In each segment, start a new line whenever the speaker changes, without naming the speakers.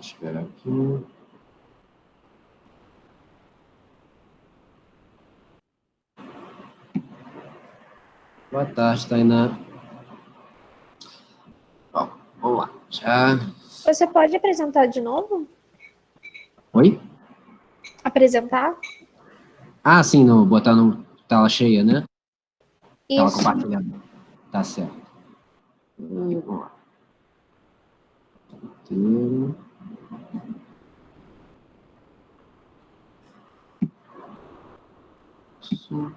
esperar aqui. Boa tarde, Tainá. Bom, vamos lá. Já...
Você pode apresentar de novo?
Oi?
Apresentar?
Ah, sim, não, botar no tela cheia, né? Tela
Isso.
compartilhada. Tá certo. Vamos lá. Inteiro. Isso.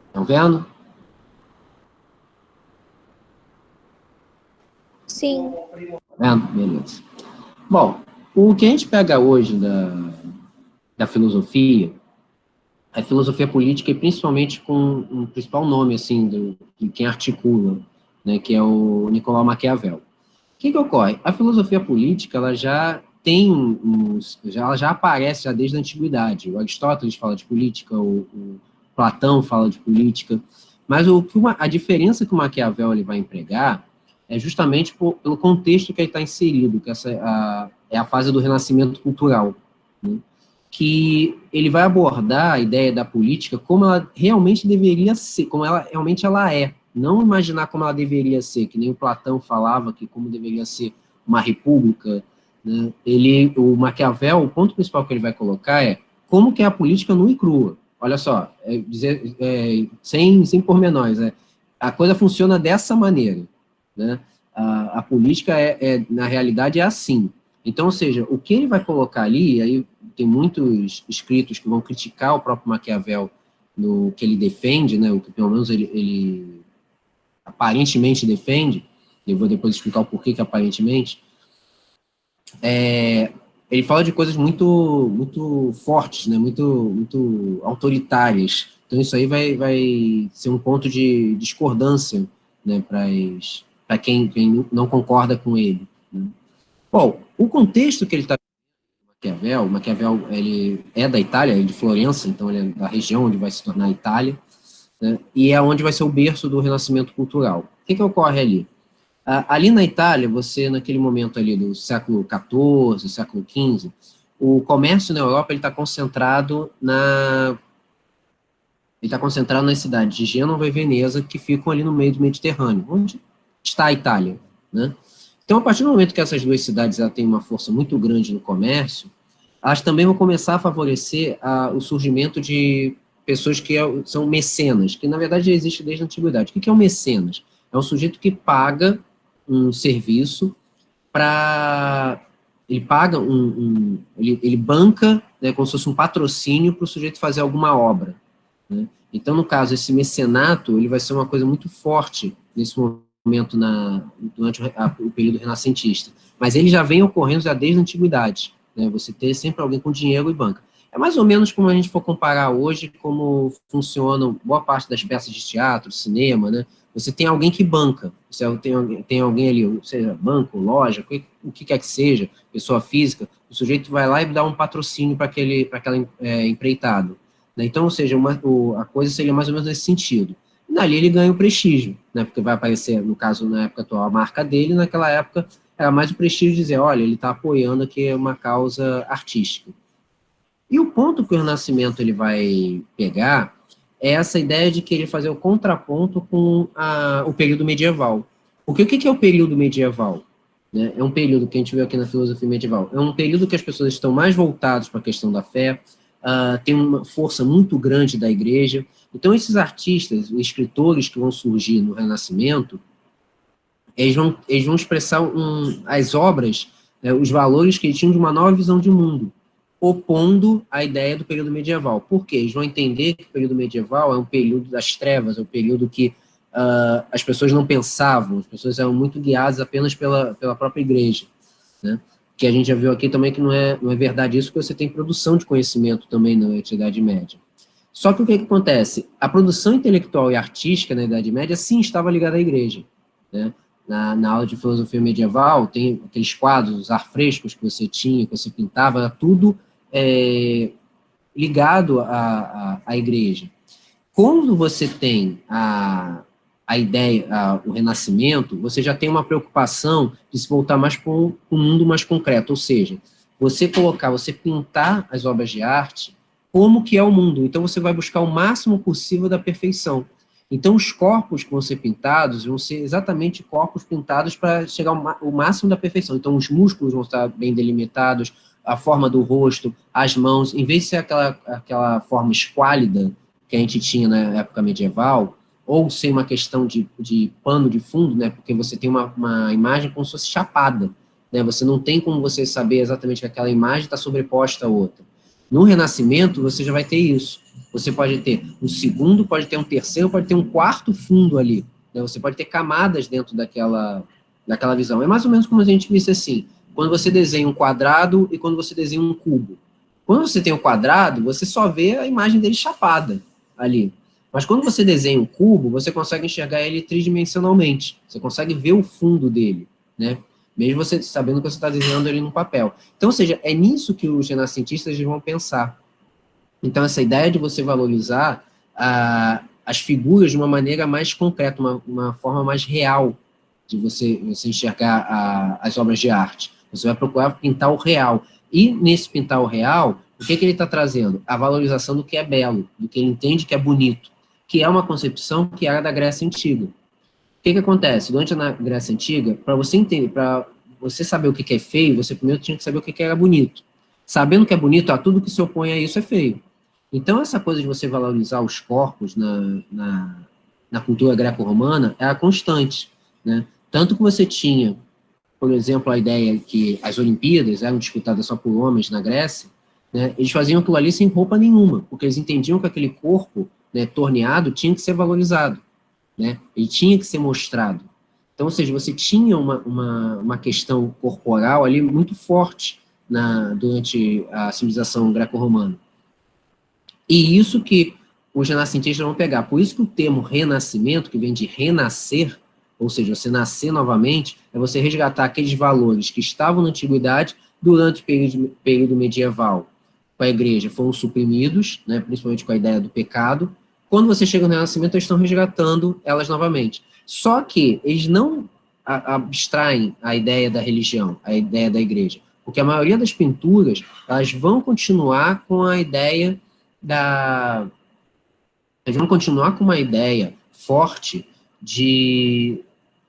Estão vendo?
Sim.
Vendo? Beleza. Bom, o que a gente pega hoje da filosofia, a filosofia política, e principalmente com um principal nome, assim, de quem articula, né, que é o Nicolau Maquiavel. O que ocorre? A filosofia política, ela já tem ela já aparece já desde a antiguidade. O Aristóteles fala de política, o Platão fala de política, mas a diferença que o Maquiavel ele vai empregar é justamente pelo contexto que ele está inserido, que é a fase do renascimento cultural, né? Que ele vai abordar a ideia da política como ela realmente deveria ser, como ela realmente ela é, não imaginar como ela deveria ser, que nem o Platão falava que como deveria ser uma república, né? O Maquiavel, o ponto principal que ele vai colocar é como que é a política nua e crua. Olha só, sem pormenores, a coisa funciona dessa maneira, né? A política na realidade, é assim. Então, ou seja, o que ele vai colocar ali, aí tem muitos escritos que vão criticar o próprio Maquiavel no que ele defende, né, o que pelo menos ele aparentemente defende, eu vou depois explicar o porquê que aparentemente, ele fala de coisas muito fortes, né, muito autoritárias. Então isso aí vai ser um ponto de discordância, né, para quem não concorda com ele, né. Bom, o contexto que ele está Maquiavel, ele é da Itália, é de Florença, então ele é da região onde vai se tornar a Itália, né, e é onde vai ser o berço do Renascimento cultural. O que ocorre ali? Ali na Itália, você, naquele momento ali do século XIV, século XV, o comércio na Europa está concentrado nas cidades de Gênova e Veneza, que ficam ali no meio do Mediterrâneo, onde está a Itália, né? Então, a partir do momento que essas duas cidades têm uma força muito grande no comércio, elas também vão começar a favorecer o surgimento de pessoas que são mecenas, que na verdade já existe desde a antiguidade. O que é um mecenas? É um sujeito que paga um serviço para... Ele paga ele banca, né, como se fosse um patrocínio para o sujeito fazer alguma obra, né? Então, no caso, esse mecenato, ele vai ser uma coisa muito forte nesse momento, durante o período renascentista. Mas ele já vem ocorrendo já desde a antiguidade, né? Você ter sempre alguém com dinheiro e banca. É mais ou menos como a gente for comparar hoje, como funcionam boa parte das peças de teatro, cinema, né? Você tem alguém que banca, você tem alguém ali, seja banco, loja, o que quer que seja, pessoa física, o sujeito vai lá e dá um patrocínio para aquela empreitado, né? Então, ou seja, a coisa seria mais ou menos nesse sentido. E dali ele ganha o prestígio, né? Porque vai aparecer, no caso, na época atual, a marca dele, naquela época era mais o prestígio de dizer, olha, ele está apoiando aqui uma causa artística. E o ponto que o Renascimento ele vai pegar é essa ideia de querer fazer o contraponto com o período medieval. Porque o que é o período medieval? Né? É um período que a gente vê aqui na filosofia medieval. É um período que as pessoas estão mais voltadas para a questão da fé, tem uma força muito grande da igreja. Então, esses artistas, escritores que vão surgir no Renascimento, eles vão expressar as obras, os valores que eles tinham de uma nova visão de mundo, opondo a ideia do período medieval. Por quê? Eles vão entender que o período medieval é um período das trevas, é um período que as pessoas não pensavam, as pessoas eram muito guiadas apenas pela própria igreja, né? Que a gente já viu aqui também que não é verdade isso, porque você tem produção de conhecimento também na Idade Média. Só que o que acontece? A produção intelectual e artística na Idade Média, sim, estava ligada à igreja, né? Na aula de filosofia medieval, tem aqueles quadros, os afrescos que você tinha, que você pintava, tudo ligado à igreja. Quando você tem a ideia, o Renascimento, você já tem uma preocupação de se voltar mais para um mundo mais concreto, ou seja, você pintar as obras de arte como que é o mundo. Então, você vai buscar o máximo possível da perfeição. Então, os corpos que vão ser pintados vão ser exatamente corpos pintados para chegar ao máximo da perfeição. Então, os músculos vão estar bem delimitados, a forma do rosto, as mãos, em vez de ser aquela forma esquálida que a gente tinha na época medieval, ou ser uma questão de pano de fundo, né, porque você tem uma imagem como se fosse chapada, né, você não tem como você saber exatamente que aquela imagem está sobreposta a outra. No Renascimento, você já vai ter isso. Você pode ter um segundo, pode ter um terceiro, pode ter um quarto fundo ali, né, você pode ter camadas dentro daquela visão. É mais ou menos como a gente visse assim, quando você desenha um quadrado e quando você desenha um cubo. Quando você tem o quadrado, você só vê a imagem dele chapada ali. Mas quando você desenha um cubo, você consegue enxergar ele tridimensionalmente. Você consegue ver o fundo dele, né? Mesmo você sabendo que você está desenhando ele no papel. Então, ou seja, é nisso que os renascentistas vão pensar. Então, essa ideia de você valorizar as figuras de uma maneira mais concreta, uma forma mais real de você enxergar as obras de arte. Você vai procurar pintar o real. E, nesse pintar o real, o que ele está trazendo? A valorização do que é belo, do que ele entende que é bonito, que é uma concepção que era da Grécia Antiga. O que acontece? Durante a Grécia Antiga, para você entender, para você saber o que é feio, você primeiro tinha que saber o que era bonito. Sabendo que é bonito, tudo que se opõe a isso é feio. Então, essa coisa de você valorizar os corpos na cultura greco-romana é a constante, né? Tanto que você tinha, por exemplo, a ideia que as Olimpíadas eram disputadas só por homens na Grécia, né? Eles faziam aquilo ali sem roupa nenhuma, porque eles entendiam que aquele corpo, né, torneado tinha que ser valorizado, né? Ele tinha que ser mostrado. Então, ou seja, você tinha uma questão corporal ali muito forte durante a civilização greco-romana. E isso que os renascentistas vão pegar. Por isso que o termo renascimento, que vem de renascer, ou seja, você nascer novamente, é você resgatar aqueles valores que estavam na antiguidade durante o período medieval com a igreja, foram suprimidos, né, principalmente com a ideia do pecado. Quando você chega no renascimento, eles estão resgatando elas novamente. Só que eles não abstraem a ideia da religião, a ideia da igreja, porque a maioria das pinturas, elas vão continuar com a ideia eles vão continuar com uma ideia forte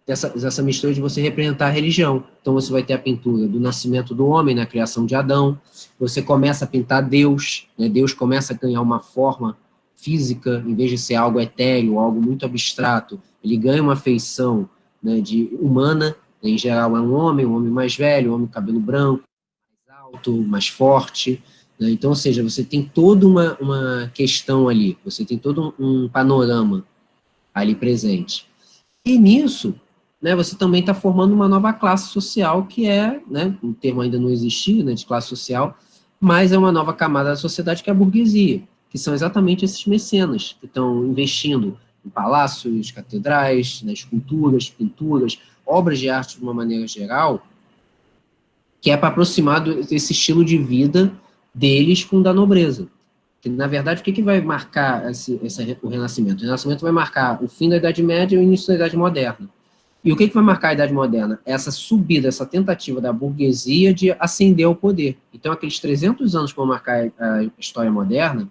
dessa mistura de você representar a religião. Então, você vai ter a pintura do nascimento do homem na criação de Adão, você começa a pintar Deus, né? Deus começa a ganhar uma forma física, em vez de ser algo etéreo, algo muito abstrato, ele ganha uma feição, né, humana, né? Em geral é um homem mais velho, um homem com cabelo branco, mais alto, mais forte, né? Então, ou seja, você tem toda uma questão ali, você tem todo um panorama ali presente. E nisso, né, você também está formando uma nova classe social que é, né, o termo ainda não existia, né, de classe social, mas é uma nova camada da sociedade que é a burguesia, que são exatamente esses mecenas que estão investindo em palácios, catedrais, né, esculturas, pinturas, obras de arte de uma maneira geral, que é para aproximar desse estilo de vida deles com o da nobreza. Que, na verdade, o que vai marcar o Renascimento? O Renascimento vai marcar o fim da Idade Média e o início da Idade Moderna. E o que vai marcar a Idade Moderna? Essa subida, essa tentativa da burguesia de ascender ao poder. Então, aqueles 300 anos que vão marcar a história moderna,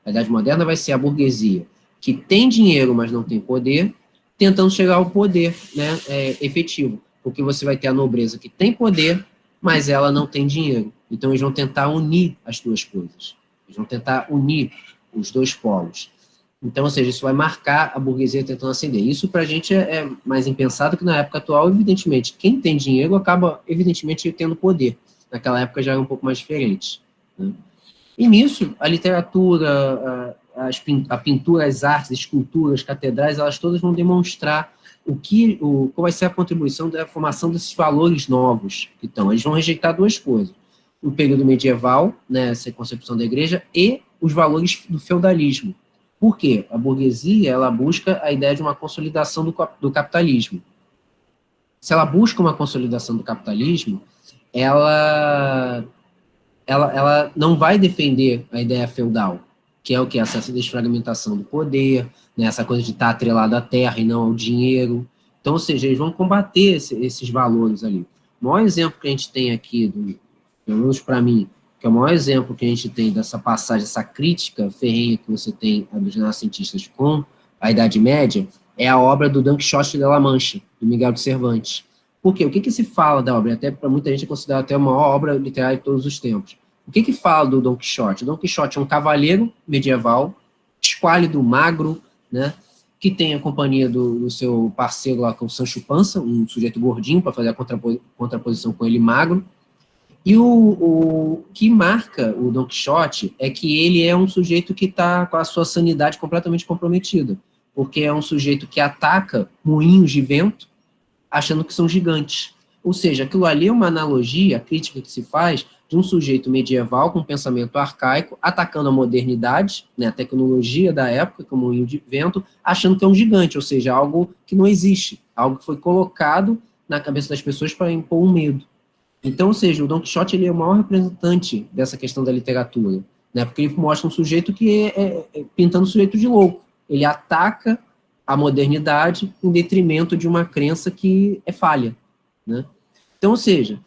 a Idade Moderna vai ser a burguesia, que tem dinheiro, mas não tem poder, tentando chegar ao poder, né, efetivo. Porque você vai ter a nobreza que tem poder, mas ela não tem dinheiro. Então, eles vão tentar unir as duas coisas. Eles vão tentar unir os dois polos. Então, ou seja, isso vai marcar a burguesia tentando ascender. Isso, para a gente, é mais impensado que na época atual, evidentemente. Quem tem dinheiro acaba, evidentemente, tendo poder. Naquela época já era um pouco mais diferente, né? E nisso, a literatura, a pintura, as artes, as esculturas, as catedrais, elas todas vão demonstrar qual vai ser a contribuição da formação desses valores novos que estão. Eles vão rejeitar duas coisas: o período medieval, né, essa concepção da igreja, e os valores do feudalismo. Por quê? A burguesia, ela busca a ideia de uma consolidação do capitalismo. Se ela busca uma consolidação do capitalismo, ela não vai defender a ideia feudal. que é o que? Essa desfragmentação do poder, né? Essa coisa de estar atrelado à terra e não ao dinheiro. Então, ou seja, eles vão combater esses valores ali. O maior exemplo que a gente tem aqui, pelo menos para mim, que é o maior exemplo que a gente tem dessa passagem, essa crítica ferrenha que você tem dos renascentistas com a Idade Média, é a obra do Don Quixote de La Mancha, do Miguel de Cervantes. Por quê? O que se fala da obra? Até para muita gente é considerada até a maior obra literária de todos os tempos. O que fala do Don Quixote? O Don Quixote é um cavaleiro medieval, esquálido, magro, né, que tem a companhia do seu parceiro lá, com o Sancho Panza, um sujeito gordinho, para fazer a contraposição com ele magro. E o que marca o Don Quixote é que ele é um sujeito que está com a sua sanidade completamente comprometida, porque é um sujeito que ataca moinhos de vento, achando que são gigantes. Ou seja, aquilo ali é uma analogia, a crítica que se faz, de um sujeito medieval com pensamento arcaico, atacando a modernidade, né, a tecnologia da época, como o moinho de vento, achando que é um gigante, ou seja, algo que não existe, algo que foi colocado na cabeça das pessoas para impor um medo. Então, ou seja, o Don Quixote ele é o maior representante dessa questão da literatura, né, porque ele mostra um sujeito que pintando um sujeito de louco. Ele ataca a modernidade em detrimento de uma crença que é falha, né? Então, ou seja,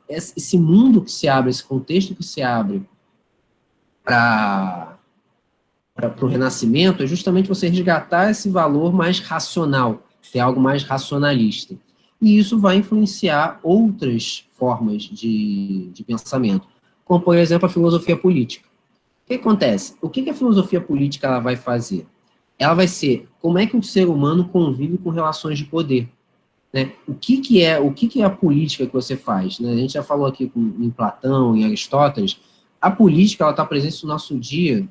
esse mundo que se abre, esse contexto que se abre para o Renascimento é justamente você resgatar esse valor mais racional, que é algo mais racionalista. E isso vai influenciar outras formas de pensamento, como, por exemplo, a filosofia política. O que acontece? O que a filosofia política ela vai fazer? Ela vai ser como é que um ser humano convive com relações de poder. Né? O que é a política que você faz? Né? A gente já falou aqui em Platão, em Aristóteles, a política está presente no nosso dia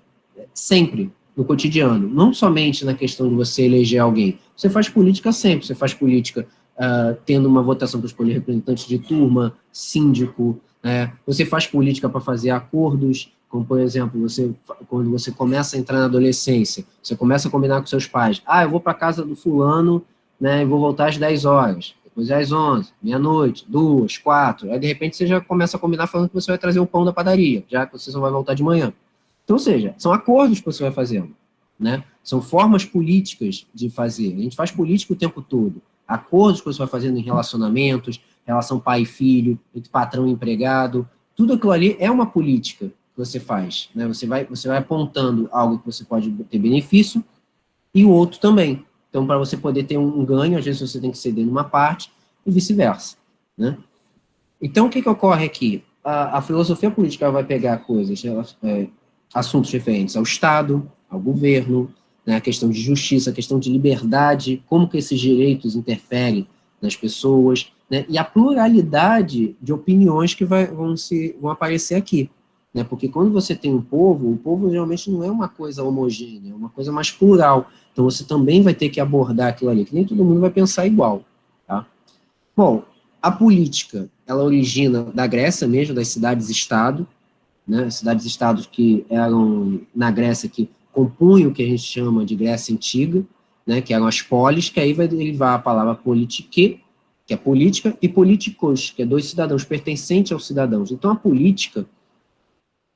sempre, no cotidiano, não somente na questão de você eleger alguém. Você faz política sempre, você faz política tendo uma votação para escolher representantes de turma, síndico, você faz política para fazer acordos, como, por exemplo, quando você começa a entrar na adolescência, você começa a combinar com seus pais, eu vou para a casa do fulano, né, e vou voltar às 10 horas, depois às 11, meia-noite, 2, 4, aí de repente você já começa a combinar falando que você vai trazer o pão da padaria, já que você só vai voltar de manhã. Então, ou seja, são acordos que você vai fazendo, né? São formas políticas de fazer. A gente faz política o tempo todo. Acordos que você vai fazendo em relacionamentos, relação pai e filho, entre patrão e empregado, tudo aquilo ali é uma política que você faz, né? Você vai apontando algo que você pode ter benefício e o outro também. Então, para você poder ter um ganho, às vezes você tem que ceder numa parte e vice-versa, né? Então, o que ocorre aqui? A filosofia política vai pegar coisas, assuntos referentes ao Estado, ao governo, né, a questão de justiça, a questão de liberdade, como que esses direitos interferem nas pessoas, né, e a pluralidade de opiniões que vão aparecer aqui. Né, porque quando você tem um povo, o povo geralmente não é uma coisa homogênea, é uma coisa mais plural. Então você também vai ter que abordar aquilo ali, que nem todo mundo vai pensar igual. Tá? Bom, a política, ela origina da Grécia mesmo, das cidades-estado, né, cidades-estados que eram, na Grécia, que compunham o que a gente chama de Grécia Antiga, né, que eram as polis, que aí vai derivar a palavra politique, que é política, e politikos, que é dois cidadãos, pertencentes aos cidadãos. Então, a política,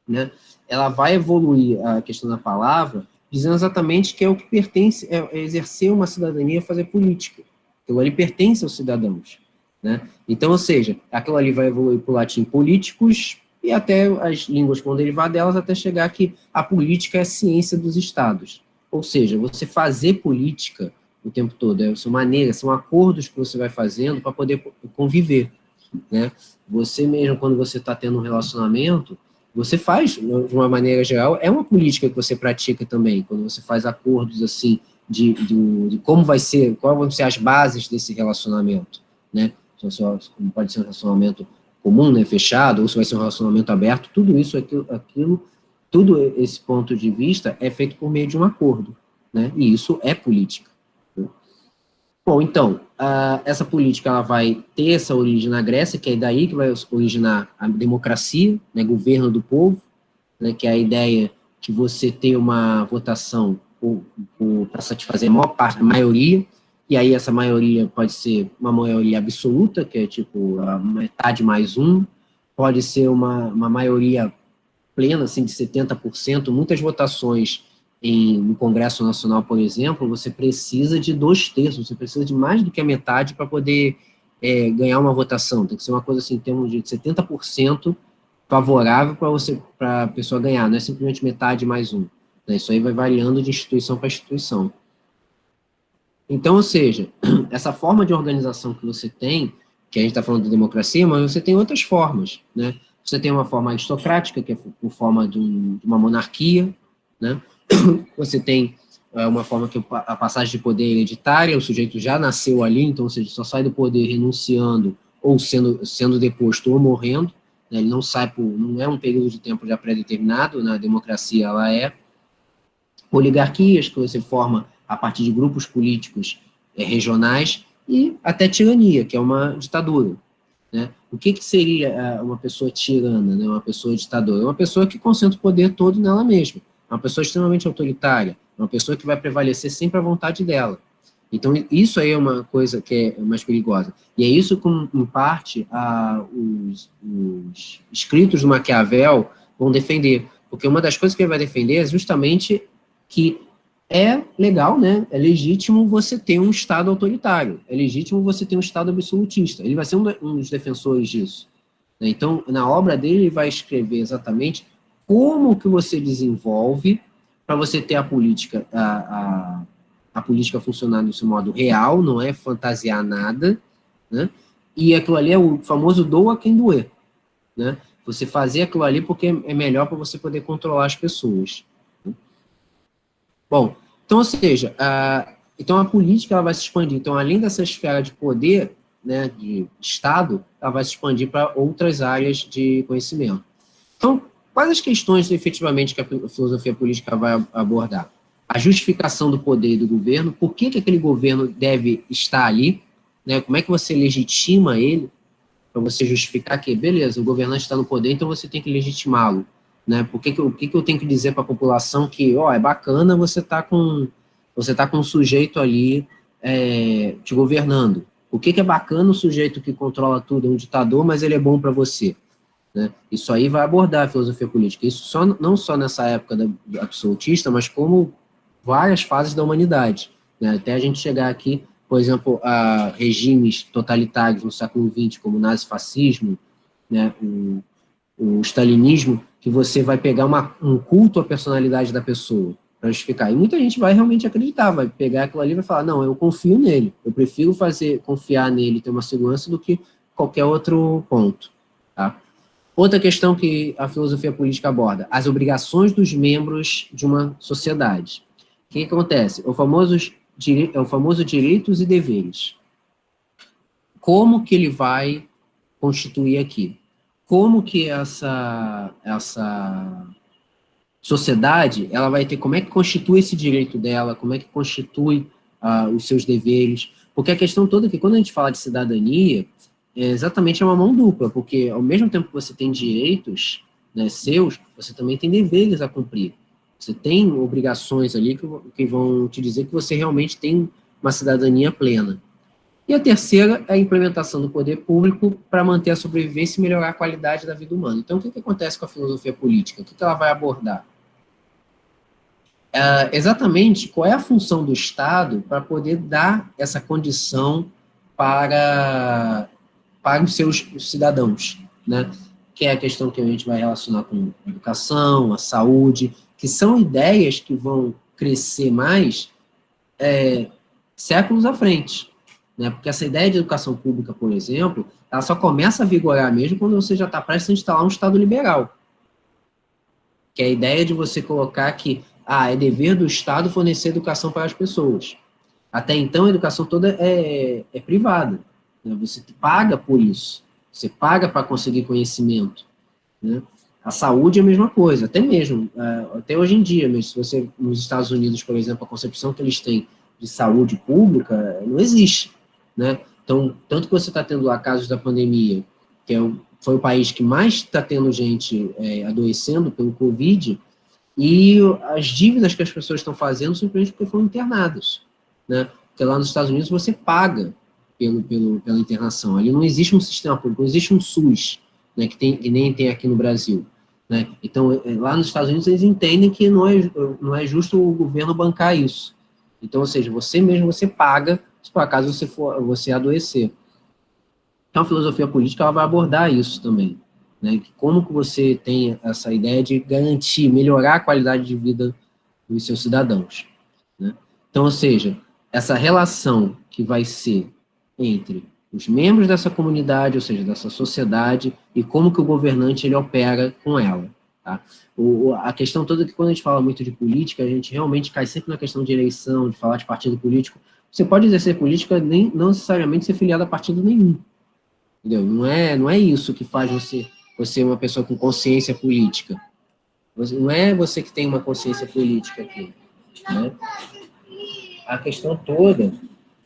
né, ela vai evoluir a questão da palavra, dizendo exatamente que é o que pertence, é exercer uma cidadania, fazer política. Aquilo ali pertence aos cidadãos. Né? Então, ou seja, aquilo ali vai evoluir para o latim políticos, e até as línguas que vão derivar delas, até chegar que a política é a ciência dos estados. Ou seja, você fazer política o tempo todo, são acordos que você vai fazendo para poder conviver. Né? Você mesmo, quando você está tendo um relacionamento, você faz, de uma maneira geral, é uma política que você pratica também, quando você faz acordos assim, de como vai ser, quais vão ser as bases desse relacionamento. Né? Como pode ser um relacionamento comum, né, fechado, ou se vai ser um relacionamento aberto, tudo isso, tudo esse ponto de vista é feito por meio de um acordo, né, e isso é política. Bom, então, essa política ela vai ter essa origem na Grécia, que é daí que vai originar a democracia, né, governo do povo, né, que é a ideia de você ter uma votação para satisfazer a maior parte, a maioria, e aí essa maioria pode ser uma maioria absoluta, que é tipo a metade mais um, pode ser uma maioria plena, assim, de 70%, muitas votações no Congresso Nacional, por exemplo, você precisa de 2/3, você precisa de mais do que a metade para poder ganhar uma votação. Tem que ser uma coisa assim, em termos de 70% favorável para a pessoa ganhar, não é simplesmente metade mais um. Né? Isso aí vai variando de instituição para instituição. Então, ou seja, essa forma de organização que você tem, que a gente está falando de democracia, mas você tem outras formas, né? Você tem uma forma aristocrática, que é por forma de uma monarquia, né? Você tem uma forma que a passagem de poder é hereditária, o sujeito já nasceu ali, então, ou seja, só sai do poder renunciando ou sendo deposto ou morrendo, né? Ele não sai não é um período de tempo já pré-determinado, na democracia ela é. Oligarquias que você forma a partir de grupos políticos regionais e até tirania, que é uma ditadura. Né? O que seria uma pessoa tirana, né? Uma pessoa ditadora? É uma pessoa que concentra o poder todo nela mesma, uma pessoa extremamente autoritária, uma pessoa que vai prevalecer sempre à vontade dela. Então, isso aí é uma coisa que é mais perigosa. E é isso que, em parte, os escritos do Maquiavel vão defender. Porque uma das coisas que ele vai defender é justamente que é legal, né? É legítimo você ter um Estado autoritário, é legítimo você ter um Estado absolutista. Ele vai ser um dos defensores disso. Né? Então, na obra dele, ele vai escrever exatamente como que você desenvolve para você ter a política, a política funcionar do seu modo real, não é fantasiar nada, né? E aquilo ali é o famoso doa quem doer, né? Você fazer aquilo ali porque é melhor para você poder controlar as pessoas. Bom, então, ou seja, então a política ela vai se expandir. Então, além dessa esfera de poder, né, de Estado, ela vai se expandir para outras áreas de conhecimento. Então, quais as questões, efetivamente, que a filosofia política vai abordar? A justificação do poder do governo, por que aquele governo deve estar ali, né, como é que você legitima ele, para você justificar que, beleza, o governante está no poder, então você tem que legitimá-lo. Né? O que eu tenho que dizer para a população que, é bacana você tá com um sujeito ali te governando. O que é bacana o sujeito que controla tudo, é um ditador, mas ele é bom para você. Né? Isso aí vai abordar a filosofia política. Isso não só nessa época do absolutista, mas como várias fases da humanidade. Né? Até a gente chegar aqui, por exemplo, a regimes totalitários no século XX, como o nazifascismo, né? O stalinismo, que você vai pegar um culto à personalidade da pessoa para justificar. E muita gente vai realmente acreditar, vai pegar aquilo ali e vai falar, não, eu confio nele, eu prefiro confiar nele, ter uma segurança do que qualquer outro ponto. Tá? Outra questão que a filosofia política aborda, as obrigações dos membros de uma sociedade. O que acontece? O famoso direitos e deveres. Como que ele vai constituir aqui? Como que essa sociedade, ela vai ter, como é que constitui esse direito dela, como é que constitui os seus deveres, porque a questão toda é que quando a gente fala de cidadania, exatamente é uma mão dupla, porque ao mesmo tempo que você tem direitos, né, seus, você também tem deveres a cumprir, você tem obrigações ali que vão te dizer que você realmente tem uma cidadania plena. E a terceira é a implementação do poder público para manter a sobrevivência e melhorar a qualidade da vida humana. Então, o que acontece com a filosofia política? O que ela vai abordar? Exatamente qual é a função do Estado para poder dar essa condição para os seus cidadãos, né? Que é a questão que a gente vai relacionar com a educação, a saúde, que são ideias que vão crescer mais séculos à frente. Né? Porque essa ideia de educação pública, por exemplo, ela só começa a vigorar mesmo quando você já está prestes a instalar um Estado liberal. Que é a ideia de você colocar que é dever do Estado fornecer educação para as pessoas. Até então, a educação toda é privada. Né? Você paga por isso. Você paga para conseguir conhecimento. Né? A saúde é a mesma coisa, até hoje em dia, mas se você, nos Estados Unidos, por exemplo, a concepção que eles têm de saúde pública não existe. Né? Então, tanto que você está tendo lá casos da pandemia, que foi o país que mais está tendo gente adoecendo pelo Covid, e as dívidas que as pessoas estão fazendo simplesmente porque foram internadas. Né? Porque lá nos Estados Unidos você paga pela internação. Ali não existe um sistema público, não existe um SUS, né, que nem tem aqui no Brasil. né? Então, lá nos Estados Unidos, eles entendem que não é justo o governo bancar isso. Então, ou seja, você mesmo, você paga se por acaso você adoecer. Então, a filosofia política ela vai abordar isso também, né? Como que você tem essa ideia de garantir, melhorar a qualidade de vida dos seus cidadãos, né? Então, ou seja, essa relação que vai ser entre os membros dessa comunidade, ou seja, dessa sociedade, e como que o governante ele opera com ela, tá? A questão toda é que quando a gente fala muito de política, a gente realmente cai sempre na questão de eleição, de falar de partido político. Você pode exercer política nem não necessariamente ser filiado a partido nenhum, entendeu? Não é isso que faz você uma pessoa com consciência política. Não é você que tem uma consciência política aqui, né? A questão toda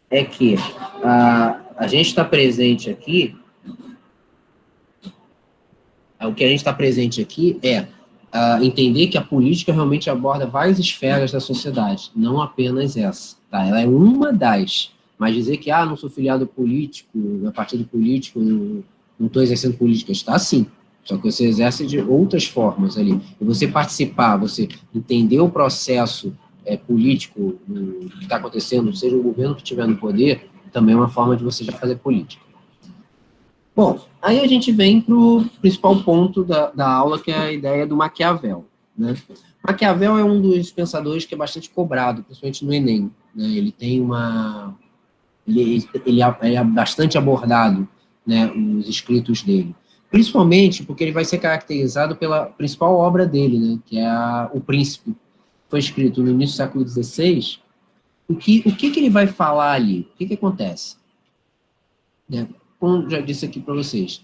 é que a gente está presente aqui, o que a gente está presente aqui é entender que a política realmente aborda várias esferas da sociedade, não apenas essa, tá? Ela é uma das, mas dizer que, não sou filiado político, a partido político, não estou exercendo política, está sim, só que você exerce de outras formas ali. E você participar, você entender o processo político que está acontecendo, seja o governo que estiver no poder, também é uma forma de você já fazer política. Bom, aí a gente vem para o principal ponto da aula, que é a ideia do Maquiavel, né? Maquiavel é um dos pensadores que é bastante cobrado, principalmente no Enem, né? Ele tem ele é bastante abordado, né, os escritos dele, principalmente porque ele vai ser caracterizado pela principal obra dele, né, que é O Príncipe. Foi escrito no início do século XVI. O que ele vai falar ali? O que acontece? Né? Como já disse aqui para vocês,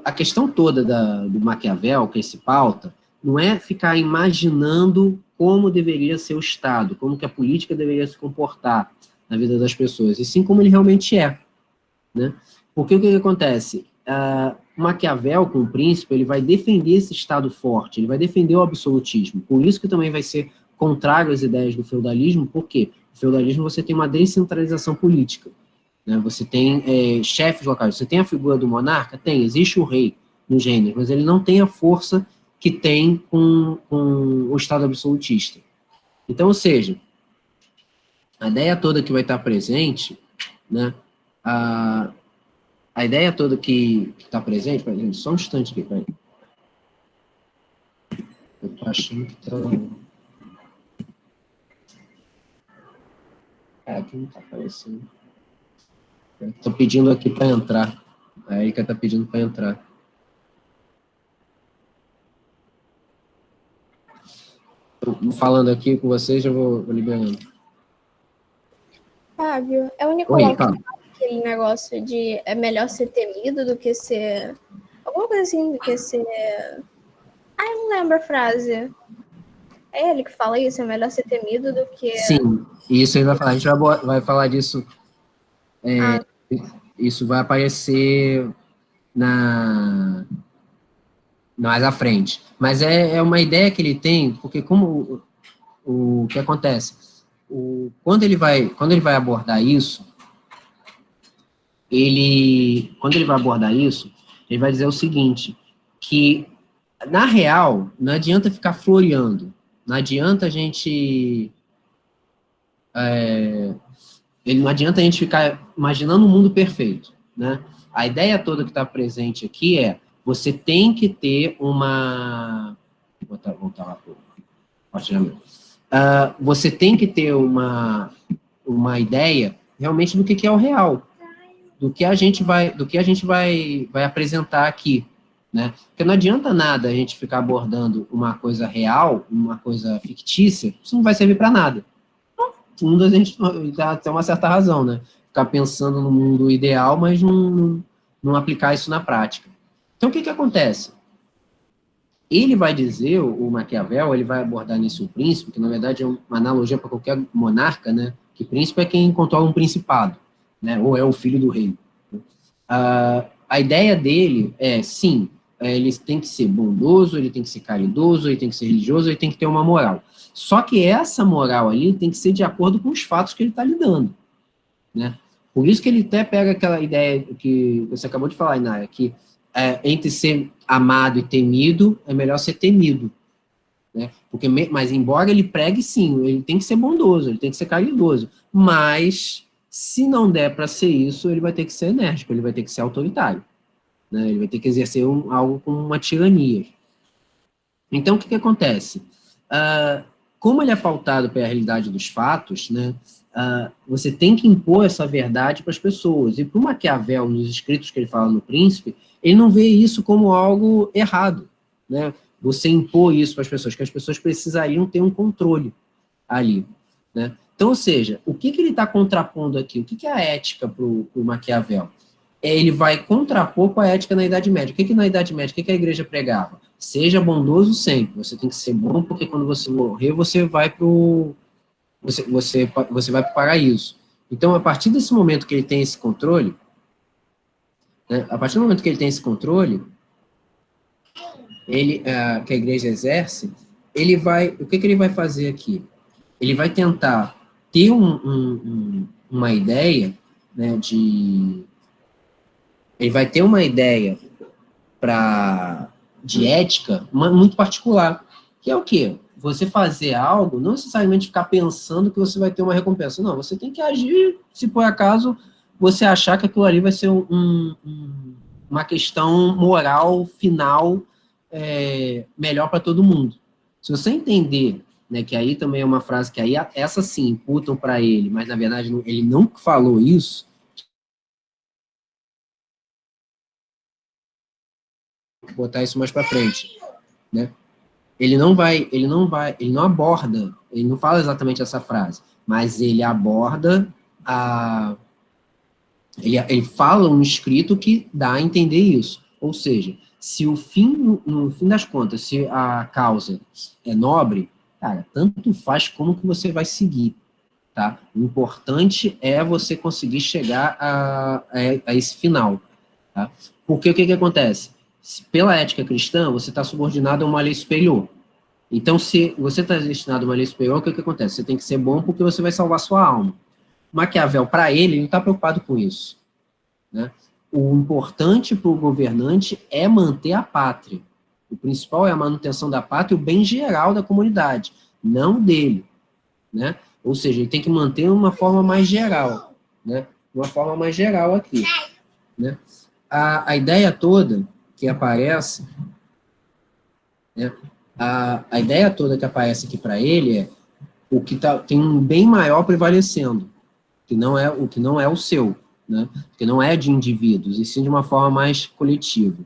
a questão toda do Maquiavel, que se pauta, não é ficar imaginando como deveria ser o Estado, como que a política deveria se comportar na vida das pessoas, e sim como ele realmente é, né? Porque o que acontece? O Maquiavel, com o Príncipe, ele vai defender esse Estado forte, ele vai defender o absolutismo, por isso que também vai ser contrário às ideias do feudalismo, porque no feudalismo você tem uma descentralização política, né? Você tem chefes locais, você tem a figura do monarca? Tem, existe o rei nos reinos, mas ele não tem a força que tem com o Estado absolutista. Então, ou seja, a ideia toda que vai estar presente, né, a ideia toda que está presente, só um instante aqui, peraí. Eu estou achando que está... aqui não está aparecendo. Estou pedindo aqui para entrar. A Erika está pedindo para entrar. Tô falando aqui com vocês, já vou liberando.
Fábio, é o
Oi,
Nicolau que
fala.
fala aquele negócio de é melhor ser temido do que ser... Alguma coisa assim, do que ser... eu não lembro a frase. É ele que fala isso, é melhor ser temido do que...
Sim, isso ele vai falar. A gente vai falar disso. Isso vai aparecer mais à frente. Mas é uma ideia que ele tem, porque como o que acontece? Quando ele vai abordar isso, quando ele vai abordar isso, ele vai dizer o seguinte, que, na real, não adianta ficar floreando, não adianta a gente... não adianta a gente ficar imaginando um mundo perfeito, né? A ideia toda que está presente aqui é, você tem que ter uma... Vou voltar lá para o compartilhamento. Você tem que ter uma ideia realmente do que é o real, do que a gente vai apresentar aqui, né? Porque não adianta nada a gente ficar abordando uma coisa real, uma coisa fictícia, isso não vai servir para nada. No fundo, a gente tem uma certa razão, né? Ficar pensando no mundo ideal, mas não aplicar isso na prática. Então, o que acontece? Ele vai dizer, o Maquiavel, ele vai abordar nisso o príncipe, que na verdade é uma analogia para qualquer monarca, né? Que príncipe é quem controla um principado, né? Ou é o filho do rei. A ideia dele é, sim, ele tem que ser bondoso, ele tem que ser caridoso, ele tem que ser religioso, ele tem que ter uma moral. Só que essa moral ali tem que ser de acordo com os fatos que ele está lidando, né? Por isso que ele até pega aquela ideia que você acabou de falar, Inaya, que entre ser amado e temido, é melhor ser temido. Né? Porque, mas embora ele pregue, sim, ele tem que ser bondoso, ele tem que ser caridoso. Mas, se não der para ser isso, ele vai ter que ser enérgico, ele vai ter que ser autoritário. Né? Ele vai ter que exercer algo com uma tirania. Então, o que acontece? Como ele é pautado pela realidade dos fatos, né, você tem que impor essa verdade para as pessoas. E para o Maquiavel, nos escritos que ele fala no Príncipe, ele não vê isso como algo errado. Né? Você impor isso para as pessoas, que as pessoas precisariam ter um controle ali. Né? Então, ou seja, o que ele está contrapondo aqui? O que é a ética para o Maquiavel? Ele vai contrapor com a ética na Idade Média. O que na Idade Média, o que a igreja pregava? Seja bondoso sempre. Você tem que ser bom, porque quando você morrer, você vai para você vai para o paraíso. Então, a partir desse momento que ele tem esse controle, né, a partir do momento que ele tem esse controle, que a igreja exerce, o que ele vai fazer aqui? Ele vai tentar ter uma ideia, né, ele vai ter uma ideia de ética muito particular, que é o quê? Você fazer algo, não necessariamente ficar pensando que você vai ter uma recompensa. Não, você tem que agir se por acaso você achar que aquilo ali vai ser uma questão moral final melhor para todo mundo. Se você entender, né, que aí também é uma frase que aí essa sim imputam para ele, mas na verdade ele não falou isso, vou botar isso mais para frente, né? Ele não aborda, ele não fala exatamente essa frase, mas ele aborda ele fala um escrito que dá a entender isso. Ou seja, se no fim das contas, se a causa é nobre, cara, tanto faz como que você vai seguir, tá? O importante é você conseguir chegar a esse final, tá? Porque o que acontece? Pela ética cristã, você está subordinado a uma lei superior. Então, se você está destinado a uma lei superior, o que acontece? Você tem que ser bom porque você vai salvar sua alma. Maquiavel, para ele não está preocupado com isso. Né? O importante para o governante é manter a pátria. O principal é a manutenção da pátria e o bem geral da comunidade, não dele. Né? Ou seja, ele tem que manter uma forma mais geral. Né? Uma forma mais geral aqui. Né? A ideia toda que aparece, né? A ideia toda que aparece aqui para ele é tem um bem maior prevalecendo, o que não é o seu, né? Que não é de indivíduos, e sim de uma forma mais coletiva.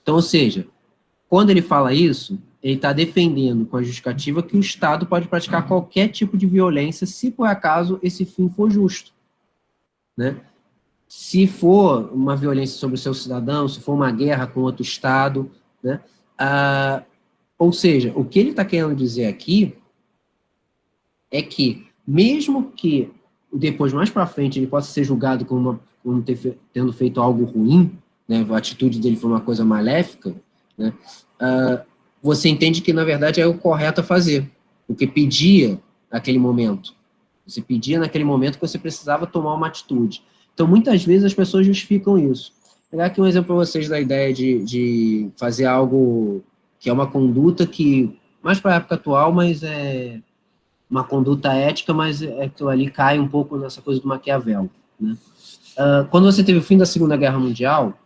Então, ou seja, quando ele fala isso, ele está defendendo com a justificativa que o Estado pode praticar qualquer tipo de violência se por acaso esse fim for justo, né? Se for uma violência sobre o seu cidadão, se for uma guerra com outro Estado, né? Ou seja, o que ele está querendo dizer aqui é que, mesmo que depois, mais para frente, ele possa ser julgado como tendo feito algo ruim, né, a atitude dele foi uma coisa maléfica, né, você entende que, na verdade, é o correto a fazer, porque pedia naquele momento. Você pedia naquele momento que você precisava tomar uma atitude. Então, muitas vezes, as pessoas justificam isso. Vou pegar aqui um exemplo para vocês da ideia de fazer algo que é uma conduta que, mais para a época atual, mas é uma conduta ética, mas aquilo ali cai um pouco nessa coisa do Maquiavel. Né? Quando você teve o fim da Segunda Guerra Mundial,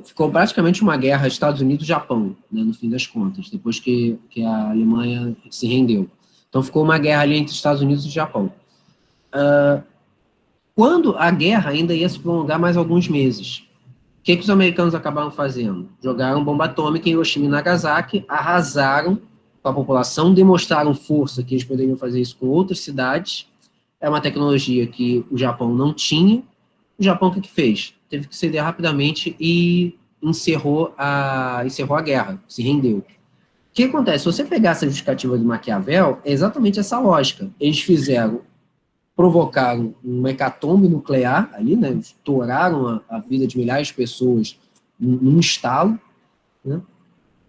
ficou praticamente uma guerra Estados Unidos-Japão, né, no fim das contas, depois que a Alemanha se rendeu. Então ficou uma guerra ali entre Estados Unidos e Japão. Quando a guerra ainda ia se prolongar mais alguns meses, o que os americanos acabaram fazendo? Jogaram bomba atômica em Hiroshima e Nagasaki, arrasaram com a população, demonstraram força que eles poderiam fazer isso com outras cidades. É uma tecnologia que o Japão não tinha. O Japão o que fez? Teve que ceder rapidamente e encerrou a guerra, se rendeu. O que acontece? Se você pegar essa justificativa do Maquiavel, é exatamente essa lógica. Eles provocaram um hecatombe nuclear ali, né? Estouraram a vida de milhares de pessoas num estalo, né?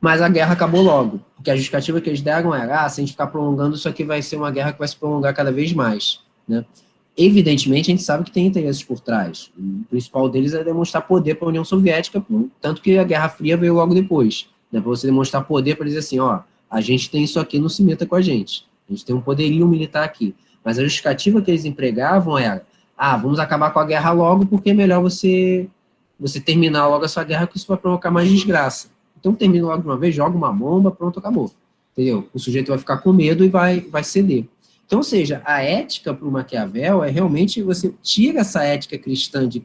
Mas a guerra acabou logo, porque a justificativa que eles deram era, se a gente ficar prolongando, isso aqui vai ser uma guerra que vai se prolongar cada vez mais, né? Evidentemente, a gente sabe que tem interesses por trás. O principal deles é demonstrar poder para a União Soviética, tanto que a Guerra Fria veio logo depois. Né, para você demonstrar poder para dizer assim, ó, a gente tem isso aqui, não se meta com a gente. A gente tem um poderio militar aqui. Mas a justificativa que eles empregavam era, vamos acabar com a guerra logo, porque é melhor você terminar logo a sua guerra, que isso vai provocar mais desgraça. Então termina logo de uma vez, joga uma bomba, pronto, acabou. Entendeu? O sujeito vai ficar com medo e vai ceder. Então, ou seja, a ética para o Maquiavel é realmente você tira essa ética cristã de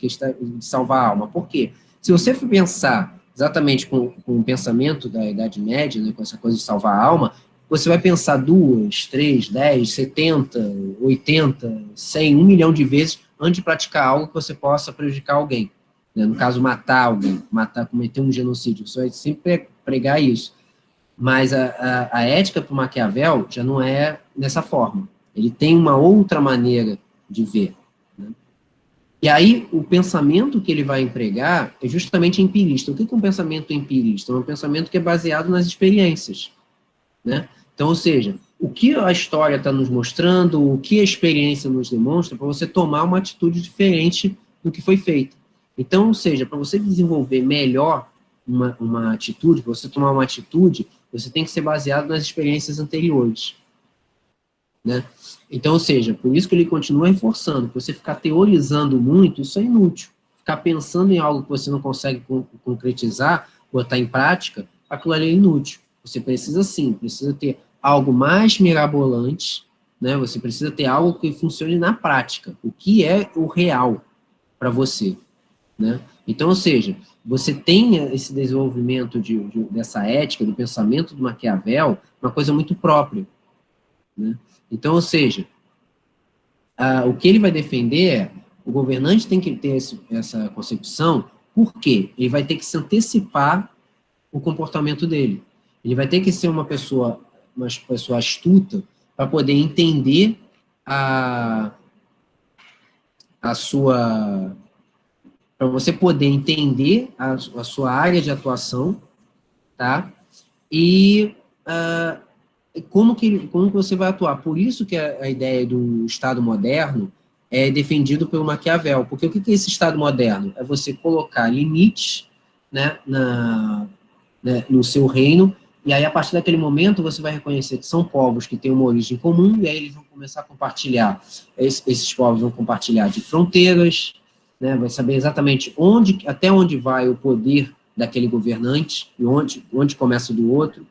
salvar a alma. Por quê? Se você for pensar exatamente com o pensamento da Idade Média, né, com essa coisa de salvar a alma, você vai pensar 2, 3, 10, 70, 80, 100, 1 milhão de vezes antes de praticar algo que você possa prejudicar alguém. Né? No caso, matar alguém, cometer um genocídio. Você vai sempre pregar isso. Mas a ética para o Maquiavel já não é dessa forma. Ele tem uma outra maneira de ver. Né? E aí, o pensamento que ele vai empregar é justamente empirista. O que é um pensamento empirista? É um pensamento que é baseado nas experiências. Né? Então, ou seja, o que a história está nos mostrando, o que a experiência nos demonstra, para você tomar uma atitude diferente do que foi feito. Então, ou seja, para você desenvolver melhor uma atitude, para você tomar uma atitude, você tem que ser baseado nas experiências anteriores. Né? Então, ou seja, por isso que ele continua reforçando, que você ficar teorizando muito, isso é inútil. Ficar pensando em algo que você não consegue concretizar, botar em prática, aquilo ali é inútil. Você precisa sim, precisa ter algo mais mirabolante, né? Você precisa ter algo que funcione na prática, o que é o real para você. Né? Então, ou seja, você tem esse desenvolvimento dessa ética, do pensamento do Maquiavel, uma coisa muito própria. Né? Então, ou seja, o que ele vai defender é, o governante tem que ter essa concepção, porque ele vai ter que se antecipar o comportamento dele. Ele vai ter que ser uma pessoa astuta para poder entender a sua... para você poder entender a sua área de atuação, tá? E como que você vai atuar. Por isso que a ideia do Estado moderno é defendido pelo Maquiavel. Porque o que é esse Estado moderno? É você colocar limites, né, no seu reino, e aí, a partir daquele momento, você vai reconhecer que são povos que têm uma origem comum, e aí eles vão começar a compartilhar, esses povos vão compartilhar de fronteiras, né, vai saber exatamente até onde vai o poder daquele governante, e onde começa o do outro.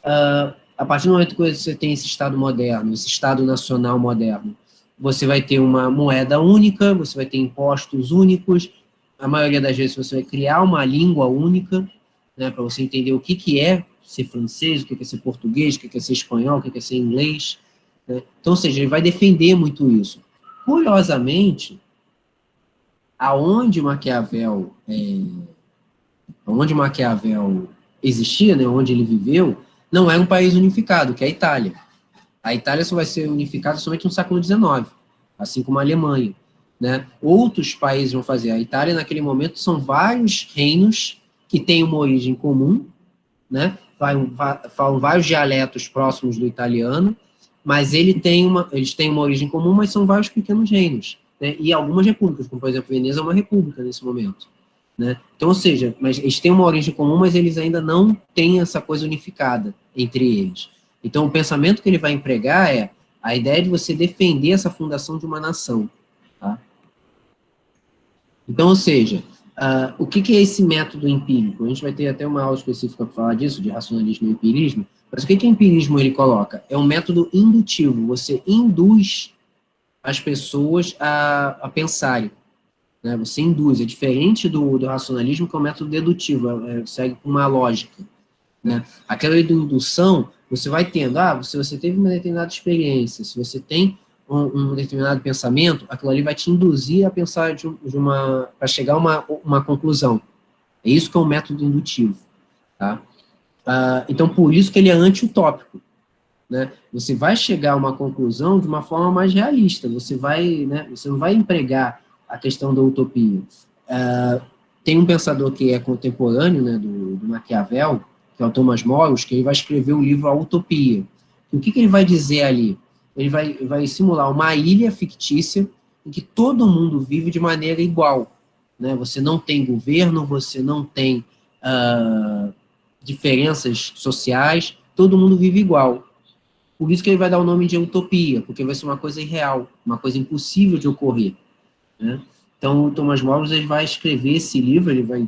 A partir do momento que você tem esse Estado moderno, esse Estado nacional moderno, você vai ter uma moeda única, você vai ter impostos únicos, a maioria das vezes você vai criar uma língua única, né, para você entender o que é ser francês, o que é ser português, o que é ser espanhol, o que é ser inglês. Né? Então, ou seja, ele vai defender muito isso. Curiosamente, aonde Maquiavel existia, né, onde ele viveu, não era um país unificado, que é a Itália. A Itália só vai ser unificada somente no século XIX, assim como a Alemanha. Né? Outros países vão fazer. A Itália, naquele momento, são vários reinos que têm uma origem comum, né? Falam vários dialetos próximos do italiano, mas eles têm uma origem comum, mas são vários pequenos reinos. Né? E algumas repúblicas, como, por exemplo, Veneza é uma república nesse momento. Né? Então, ou seja, mas eles têm uma origem comum, mas eles ainda não têm essa coisa unificada entre eles. Então, o pensamento que ele vai empregar é a ideia de você defender essa fundação de uma nação. Tá? Então, ou seja, o que é esse método empírico? A gente vai ter até uma aula específica para falar disso, de racionalismo e empirismo, mas o que empirismo ele coloca? É um método indutivo, você induz as pessoas a pensarem. Né? Você induz, é diferente do racionalismo, que é um método dedutivo, segue com uma lógica. Né? Aquela indução, você vai tendo, se você teve uma determinada experiência, se você tem um determinado pensamento, aquilo ali vai te induzir a pensar para chegar a uma conclusão. É isso que é um método indutivo. Tá? Então, por isso que ele é anti-utópico. Né? Você vai chegar a uma conclusão de uma forma mais realista, você não vai empregar a questão da utopia. Tem um pensador que é contemporâneo, né, do Maquiavel, que é o Thomas Morus, que ele vai escrever o livro A Utopia. O que ele vai dizer ali? Ele vai simular uma ilha fictícia, em que todo mundo vive de maneira igual, né? Você não tem governo, você não tem diferenças sociais, todo mundo vive igual. Por isso que ele vai dar o nome de utopia, porque vai ser uma coisa irreal, uma coisa impossível de ocorrer, né? Então, o Thomas More ele vai escrever esse livro, ele vai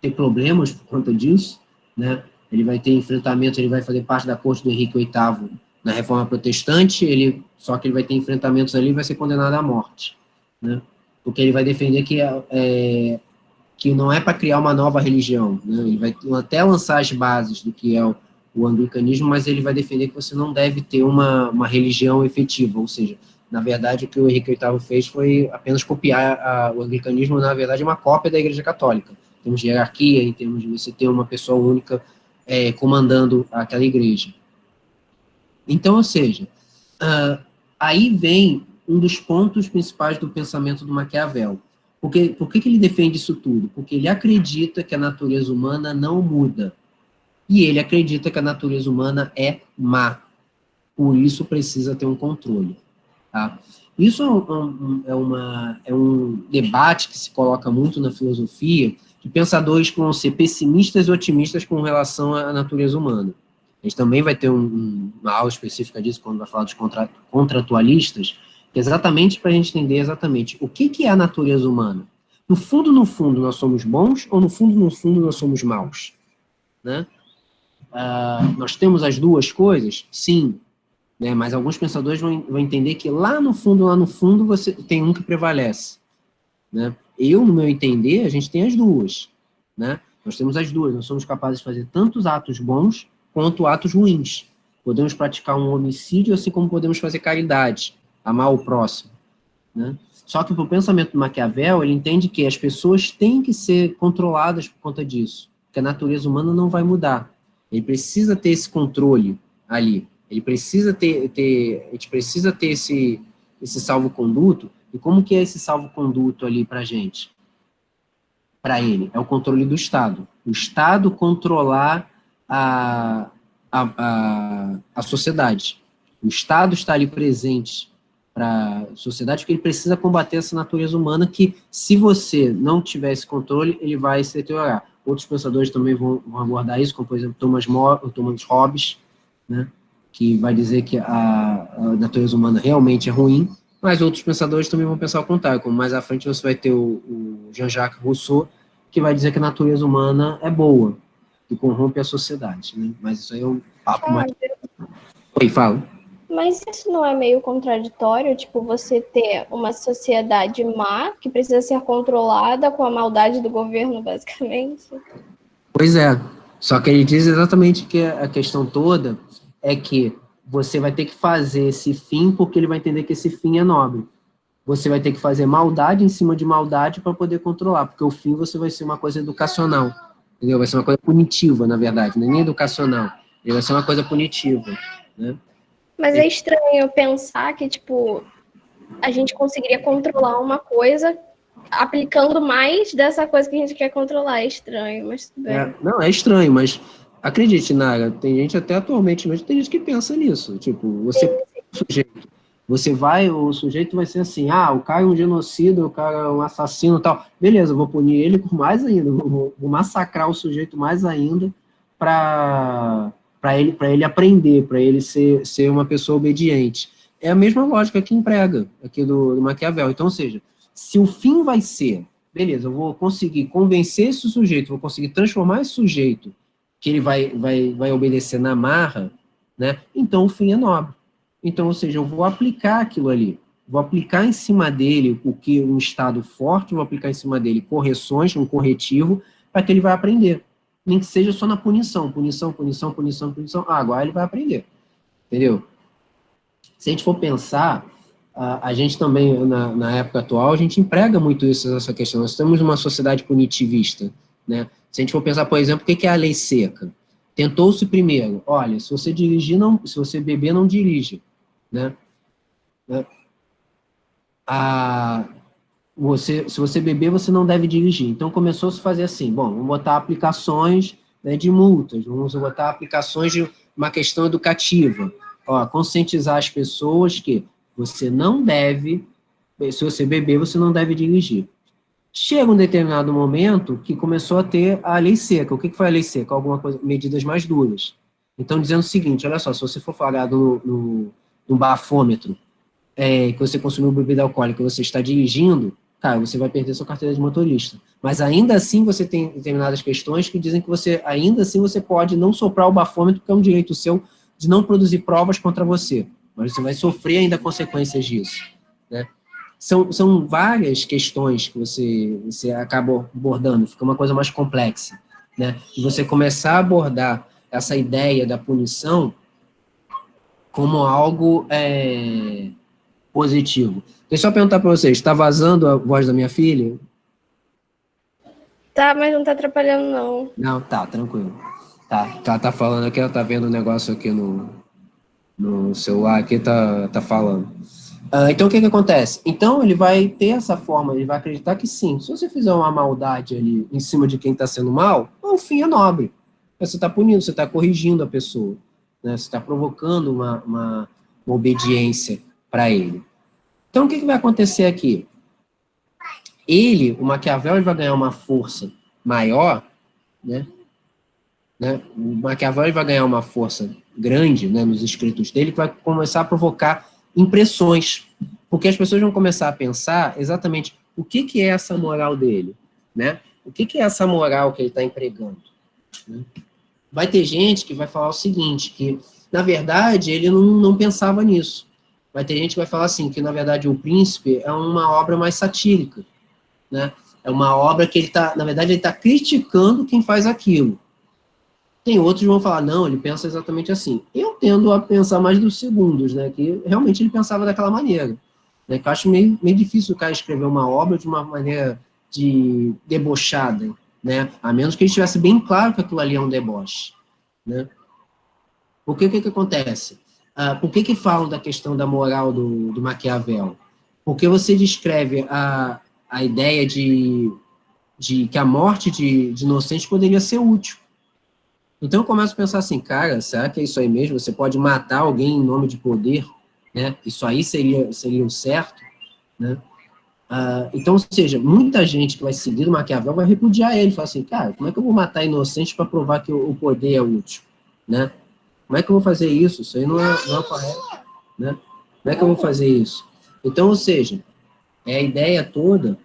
ter problemas por conta disso, né? Ele vai ter enfrentamento, ele vai fazer parte da corte do Henrique VIII na Reforma Protestante, só que ele vai ter enfrentamentos ali e vai ser condenado à morte, né? Porque ele vai defender que não é para criar uma nova religião, né? Ele vai até lançar as bases do que é o anglicanismo, mas ele vai defender que você não deve ter uma religião efetiva, ou seja, na verdade, o que o Henrique VIII fez foi apenas copiar o anglicanismo, na verdade, é uma cópia da Igreja Católica, em termos de hierarquia, em termos de você ter uma pessoa única comandando aquela igreja. Então, ou seja, aí vem um dos pontos principais do pensamento do Maquiavel. Por que ele defende isso tudo? Porque ele acredita que a natureza humana não muda. E ele acredita que a natureza humana é má. Por isso precisa ter um controle. Tá? Isso é um debate que se coloca muito na filosofia, de pensadores que vão ser pessimistas e otimistas com relação à natureza humana. A gente também vai ter uma aula específica disso, quando vai falar dos contratualistas, exatamente para a gente entender exatamente o que é a natureza humana. No fundo, nós somos bons, ou no fundo, nós somos maus? Né? Nós temos as duas coisas? Sim. Né, mas alguns pensadores vão entender que lá no fundo, você tem um que prevalece. Né? No meu entender, a gente tem as duas. Né? Nós temos as duas, nós somos capazes de fazer tantos atos bons quanto atos ruins. Podemos praticar um homicídio, assim como podemos fazer caridade, amar o próximo. Né? Só que, para o pensamento do Maquiavel, ele entende que as pessoas têm que ser controladas por conta disso, que a natureza humana não vai mudar. Ele precisa ter esse controle ali. Ele precisa a gente precisa ter esse salvo-conduto. E como que é esse salvo-conduto ali para a gente? Para ele, é o controle do Estado. O Estado controlar a sociedade. O Estado está ali presente para a sociedade, porque ele precisa combater essa natureza humana que, se você não tiver esse controle, ele vai se deteriorar. Outros pensadores também vão abordar isso, como, por exemplo, Thomas Hobbes, né? Que vai dizer que a natureza humana realmente é ruim, mas outros pensadores também vão pensar ao contrário, como mais à frente você vai ter o Jean-Jacques Rousseau, que vai dizer que a natureza humana é boa, que corrompe a sociedade, né? Mas isso aí é um papo mais... Oi, fala.
Mas isso não é meio contraditório, tipo, você ter uma sociedade má, que precisa ser controlada com a maldade do governo, basicamente?
Pois é, só que ele diz exatamente que a questão toda é que você vai ter que fazer esse fim porque ele vai entender que esse fim é nobre. Você vai ter que fazer maldade em cima de maldade para poder controlar, porque o fim você vai ser uma coisa educacional, entendeu? Vai ser uma coisa punitiva, na verdade, não é nem educacional, ele vai ser uma coisa punitiva, né?
Mas é estranho pensar que, tipo, a gente conseguiria controlar uma coisa aplicando mais dessa coisa que a gente quer controlar. É estranho, mas tudo bem.
Não, é estranho, mas acredite, Nara, tem gente até atualmente, mas tem gente que pensa nisso. Tipo, o sujeito vai ser assim, o cara é um genocida, o cara é um assassino e tal. Beleza, eu vou punir ele por mais ainda, vou massacrar o sujeito mais ainda para ele aprender, para ele ser uma pessoa obediente. É a mesma lógica que emprega aqui do Maquiavel. Então, ou seja, se o fim vai ser, beleza, eu vou conseguir convencer esse sujeito, vou conseguir transformar esse sujeito que ele vai obedecer na marra, né? Então o fim é nobre. Então, ou seja, eu vou aplicar aquilo ali, vou aplicar em cima dele um Estado forte, vou aplicar em cima dele correções, um corretivo, para que ele vai aprender. Nem que seja só na punição. Agora ele vai aprender. Entendeu? Se a gente for pensar, a gente também, na época atual, a gente emprega muito essa questão. Nós temos uma sociedade punitivista, né? Se a gente for pensar, por exemplo, o que é a lei seca? Tentou-se primeiro, olha, se você beber, não dirige, né? Se você beber, você não deve dirigir. Então, começou a se fazer assim, vamos botar aplicações, né, de multas, vamos botar aplicações de uma questão educativa, conscientizar as pessoas que você não deve se você beber, você não deve dirigir. Chega um determinado momento que começou a ter a lei seca. O que foi a lei seca? Alguma coisa, medidas mais duras. Então, dizendo o seguinte, olha só, se você for flagrado no bafômetro, que você consumiu bebida alcoólica e você está dirigindo, cara, você vai perder sua carteira de motorista. Mas ainda assim você tem determinadas questões que dizem que você, ainda assim, você pode não soprar o bafômetro, porque é um direito seu de não produzir provas contra você. Mas você vai sofrer ainda consequências disso, né? São várias questões que você acaba abordando, fica uma coisa mais complexa, né? E você começar a abordar essa ideia da punição como algo positivo. Deixa eu só perguntar para vocês, está vazando a voz da minha filha?
Tá, mas não tá atrapalhando, não.
Não, tá, tranquilo. Tá, ela tá falando aqui, ela tá vendo o negócio aqui no celular, aqui tá falando. Então, o que acontece? Então, ele vai ter essa forma, ele vai acreditar que sim, se você fizer uma maldade ali em cima de quem está sendo mal, o fim é nobre. Você está punindo, você está corrigindo a pessoa, né? Você está provocando uma obediência para ele. Então, o que vai acontecer aqui? O Maquiavel, ele vai ganhar uma força maior, né? O Maquiavel, ele vai ganhar uma força grande, né, nos escritos dele, que vai começar a provocar impressões, porque as pessoas vão começar a pensar exatamente o que é essa moral dele, né? O que é essa moral que ele está empregando, né? Vai ter gente que vai falar o seguinte, que, na verdade, ele não pensava nisso. Vai ter gente que vai falar assim, que, na verdade, O Príncipe é uma obra mais satírica, né? É uma obra que ele está, na verdade, ele está criticando quem faz aquilo. Tem outros que vão falar, não, ele pensa exatamente assim. Eu tendo a pensar mais dos segundos, né, que realmente ele pensava daquela maneira. Né, que eu acho meio difícil o cara escrever uma obra de uma maneira debochada, né, a menos que ele estivesse bem claro que aquilo ali é um deboche. Né. Porque o que acontece? Por que falam da questão da moral do Maquiavel? Porque você descreve a ideia de que a morte de inocentes poderia ser útil. Então eu começo a pensar assim, cara, será que é isso aí mesmo? Você pode matar alguém em nome de poder, né? Isso aí seria o certo, né? Então, ou seja, muita gente que vai seguir o Maquiavel vai repudiar ele, falar assim, cara, como é que eu vou matar inocentes para provar que o poder é útil, né? Como é que eu vou fazer isso? Isso aí não é correto, né? Como é que eu vou fazer isso? Então, ou seja, é a ideia toda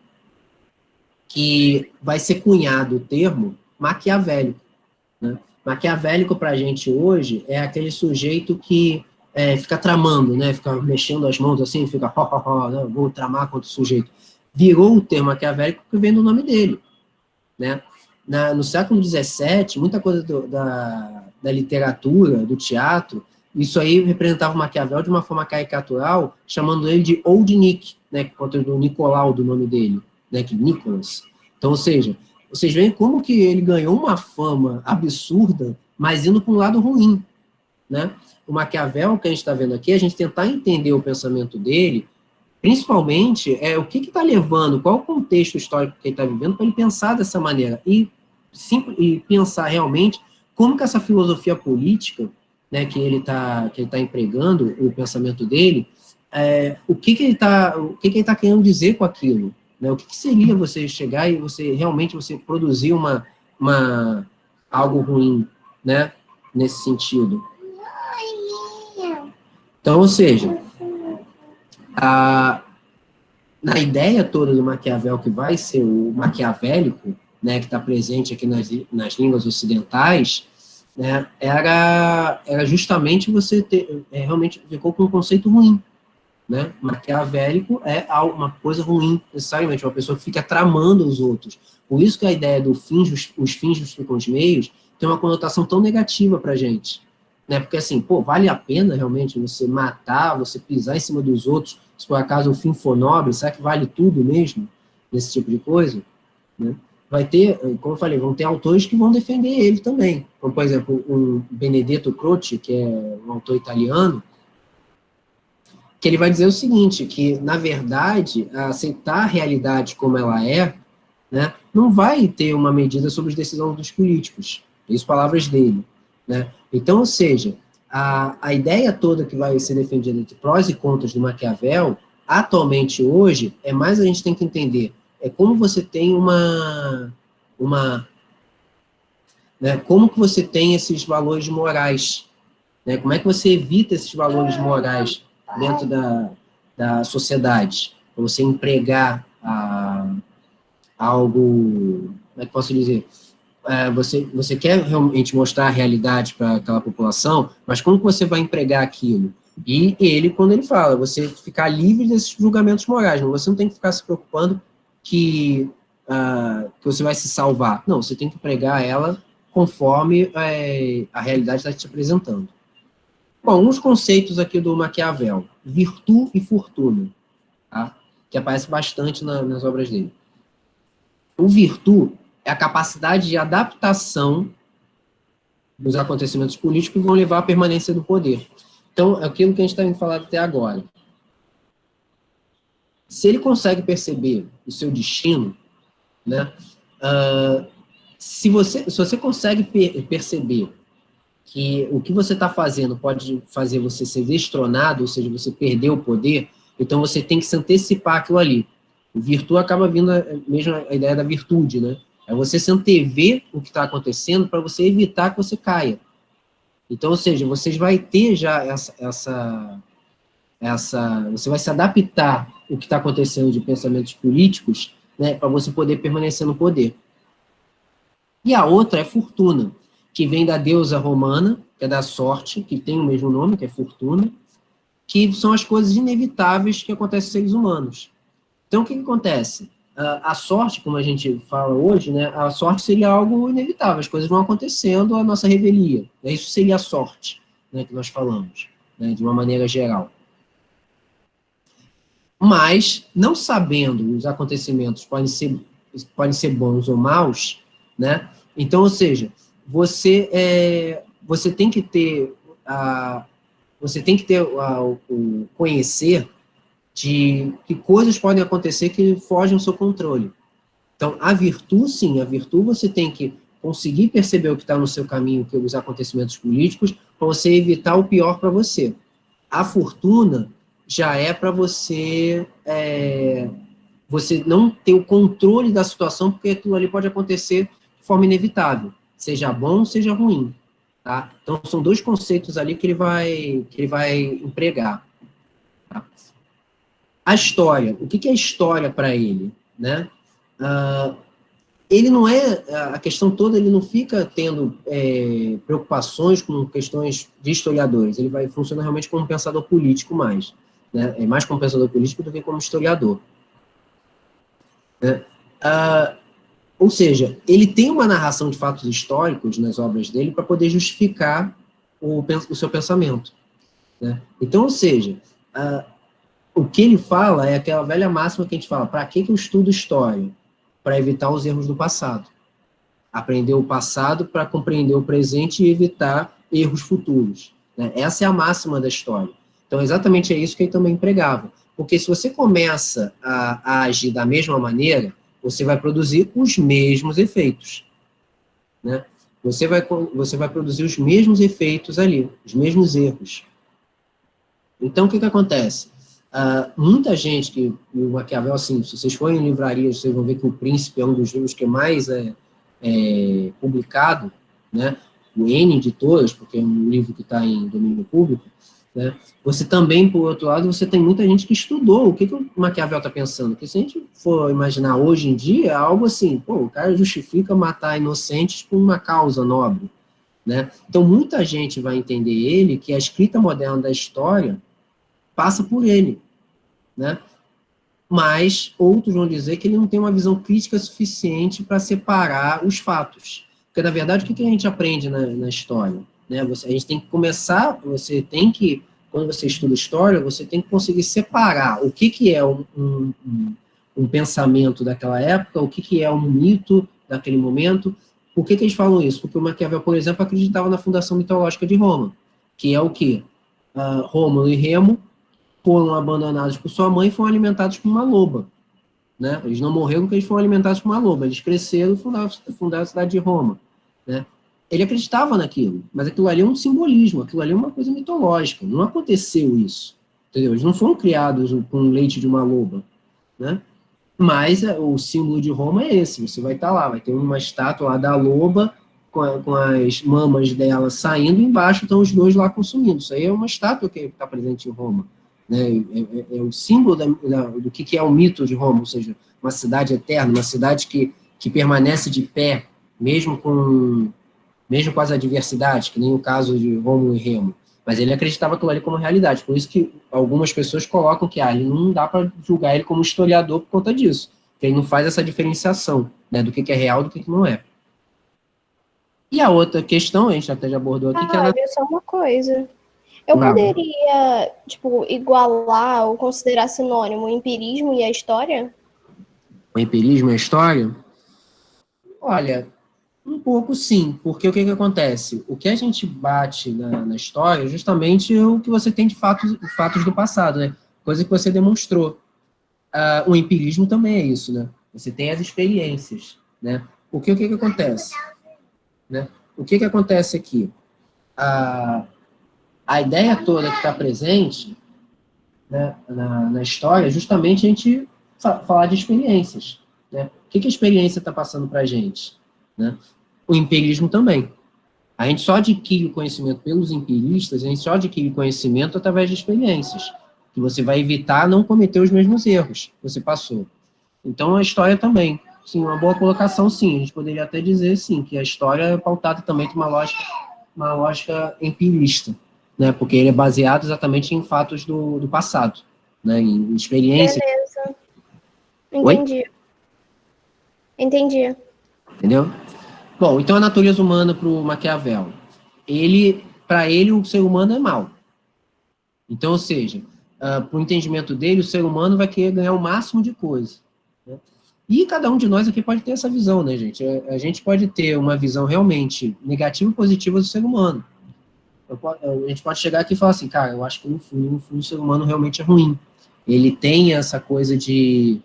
que vai ser cunhado o termo maquiavélico, né? Maquiavélico para a gente hoje é aquele sujeito que fica tramando, né? Fica mexendo as mãos assim, fica né? Vou tramar contra o sujeito. Virou o termo maquiavélico que vem do nome dele, né? No século XVII, muita coisa da literatura, do teatro, isso aí representava o Maquiavel de uma forma caricatural, chamando ele de Old Nick, né? Por conta do Nicolau, do nome dele, né? Que Nicholas. Então, ou seja, vocês veem como que ele ganhou uma fama absurda, mas indo para um lado ruim, né? O Maquiavel, que a gente está vendo aqui, a gente tentar entender o pensamento dele, principalmente, o que está levando, qual é o contexto histórico que ele está vivendo para ele pensar dessa maneira e pensar realmente como que essa filosofia política, né, que ele tá empregando, o pensamento dele, o que ele está querendo dizer com aquilo, né? O que seria você chegar e você produzir algo ruim, né, nesse sentido. Então, ou seja, na ideia toda do Maquiavel, que vai ser o maquiavélico, né, que está presente aqui nas línguas ocidentais, né, era justamente você ter, realmente ficou com um conceito ruim, né? Maquiavélico é uma coisa ruim, necessariamente, uma pessoa que fica tramando os outros. Por isso que a ideia do os fins justificam os meios tem uma conotação tão negativa para a gente, né? Porque assim, pô, vale a pena realmente você matar, você pisar em cima dos outros, se por acaso o fim for nobre, será que vale tudo mesmo, nesse tipo de coisa, né? Vai ter, como eu falei, vão ter autores que vão defender ele também, como por exemplo o Benedetto Croce, que é um autor italiano, que ele vai dizer o seguinte, que, na verdade, aceitar a realidade como ela é, né, não vai ter uma medida sobre as decisões dos políticos. Isso, palavras dele. Né? Então, ou seja, a ideia toda que vai ser defendida entre prós e contras do Maquiavel atualmente, hoje, mais a gente tem que entender, como você tem né, como que você tem esses valores morais, né, como é que você evita esses valores morais dentro da sociedade, para você empregar algo, como é que posso dizer, você quer realmente mostrar a realidade para aquela população, mas como que você vai empregar aquilo? E ele, quando ele fala, você ficar livre desses julgamentos morais, você não tem que ficar se preocupando que você vai se salvar. Não, você tem que pregar ela conforme a realidade está te apresentando. Bom, uns conceitos aqui do Maquiavel. Virtude e fortuna, tá? Que aparece bastante nas obras dele. O virtude é a capacidade de adaptação dos acontecimentos políticos que vão levar à permanência do poder. Então, é aquilo que a gente está falando até agora. Se ele consegue perceber o seu destino, né, se você consegue perceber que o que você está fazendo pode fazer você ser destronado, ou seja, você perder o poder, então você tem que se antecipar aquilo ali. O virtude acaba vindo mesmo a ideia da virtude, né? É você se antever o que está acontecendo para você evitar que você caia. Então, ou seja, você vai ter já você vai se adaptar o que está acontecendo de pensamentos políticos, né, para você poder permanecer no poder. E a outra é fortuna, que vem da deusa romana, que é da sorte, que tem o mesmo nome, que é fortuna, que são as coisas inevitáveis que acontecem com seres humanos. Então, o que acontece? A sorte, como a gente fala hoje, né, a sorte seria algo inevitável, as coisas vão acontecendo, a nossa revelia. Né, isso seria a sorte, né, que nós falamos, né, de uma maneira geral. Mas, não sabendo os acontecimentos podem ser bons ou maus, né, então, ou seja, você tem que ter o conhecer de que coisas podem acontecer que fogem ao seu controle. Então, a virtude, sim, a virtude você tem que conseguir perceber o que está no seu caminho, que os acontecimentos políticos, para você evitar o pior para você. A fortuna já é para você não ter o controle da situação, porque aquilo ali pode acontecer de forma inevitável, seja bom, seja ruim. Tá? Então, são dois conceitos ali que ele vai empregar. Tá? A história, o que é história para ele? Né? Ele não a questão toda, ele não fica tendo preocupações com questões de historiadores, ele vai funcionar realmente como um pensador político mais. Né? É mais como pensador político do que como historiador. Né? Ou seja, ele tem uma narração de fatos históricos nas obras dele para poder justificar o seu pensamento. Né? Então, ou seja, o que ele fala é aquela velha máxima que a gente fala, para que eu estudo história? Para evitar os erros do passado. Aprender o passado para compreender o presente e evitar erros futuros. Né? Essa é a máxima da história. Então, exatamente é isso que ele também empregava. Porque se você começa a agir da mesma maneira, você vai produzir os mesmos efeitos. Né? Você vai produzir os mesmos efeitos ali, os mesmos erros. Então, o que acontece? Muita gente que o Maquiavel, assim, se vocês forem em livrarias, vocês vão ver que O Príncipe é um dos livros que mais é publicado, né? O N de todas, porque é um livro que está em domínio público, né? Você também, por outro lado, você tem muita gente que estudou o que o Maquiavel está pensando, porque se a gente for imaginar hoje em dia, é algo assim, o cara justifica matar inocentes por uma causa nobre, né? Então, muita gente vai entender ele que a escrita moderna da história passa por ele, né? Mas outros vão dizer que ele não tem uma visão crítica suficiente para separar os fatos. Porque, na verdade, o que a gente aprende na história? Né? A gente tem que começar, quando você estuda história, você tem que conseguir separar o que é um pensamento daquela época, o que é um mito daquele momento. Por que eles falam isso? Porque o Maquiavel, por exemplo, acreditava na fundação mitológica de Roma, que é o quê? Rômulo e Remo foram abandonados por sua mãe e foram alimentados por uma loba. Né? Eles não morreram porque eles foram alimentados por uma loba. Eles cresceram e fundaram a cidade de Roma. Né? Ele acreditava naquilo, mas aquilo ali é um simbolismo, aquilo ali é uma coisa mitológica. Não aconteceu isso. entendeu? Eles não foram criados com leite de uma loba, né? Mas o símbolo de Roma é esse, você vai estar lá, vai ter uma estátua lá da loba, com as mamas dela saindo, e embaixo estão os dois lá consumindo. Isso aí é uma estátua que está presente em Roma, né? É o símbolo do que é o mito de Roma, ou seja, uma cidade eterna, uma cidade que permanece de pé, mesmo com as adversidades, que nem o caso de Rômulo e Remo. Mas ele acreditava aquilo ali como realidade. Por isso que algumas pessoas colocam que ele não dá para julgar ele como historiador por conta disso. Porque ele não faz essa diferenciação, né, do que é real do que não é. E a outra questão, a gente até já abordou aqui, que é
olha só uma coisa. Eu poderia, tipo, igualar ou considerar sinônimo o empirismo e a história?
O empirismo e a história? Olha, um pouco sim, porque o que acontece? O que a gente bate na história é justamente o que você tem de fatos do passado, né? Coisa que você demonstrou. O empirismo também é isso, né? Você tem as experiências, né? O que acontece? Né? O que acontece aqui? A ideia toda que está presente, né, na história é justamente a gente falar de experiências, né? O que a experiência está passando para a gente? Né? O empirismo também. A gente só adquire conhecimento pelos empiristas, a gente só adquire conhecimento através de experiências, que você vai evitar não cometer os mesmos erros que você passou. Então, a história também. Sim, uma boa colocação, sim. A gente poderia até dizer, sim, que a história é pautada também por uma lógica empirista, né? Porque ele é baseado exatamente em fatos do passado, né? Em experiências.
Beleza.
Oi?
Entendi. Entendi.
Entendeu? Bom, então a natureza humana para o Maquiavel. Para ele, o ser humano é mau. Então, ou seja, para o entendimento dele, o ser humano vai querer ganhar o máximo de coisa. Né? E cada um de nós aqui pode ter essa visão, né, gente? A gente pode ter uma visão realmente negativa e positiva do ser humano. A gente pode chegar aqui e falar assim, cara, eu acho que no fundo o ser humano realmente é ruim. Ele tem essa coisa de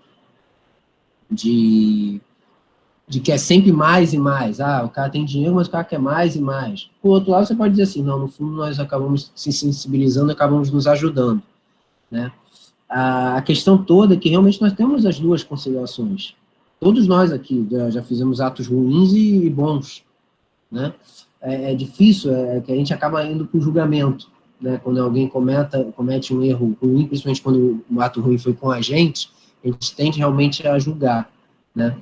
que é sempre mais e mais. O cara tem dinheiro, mas o cara quer mais e mais. Por outro lado, você pode dizer assim, não, no fundo nós acabamos se sensibilizando, acabamos nos ajudando, né? A questão toda é que realmente nós temos as duas considerações. Todos nós aqui já fizemos atos ruins e bons, né? É difícil, que a gente acaba indo para o julgamento, né? Quando alguém comete um erro ruim, principalmente quando o ato ruim foi com a gente tende realmente a julgar, né?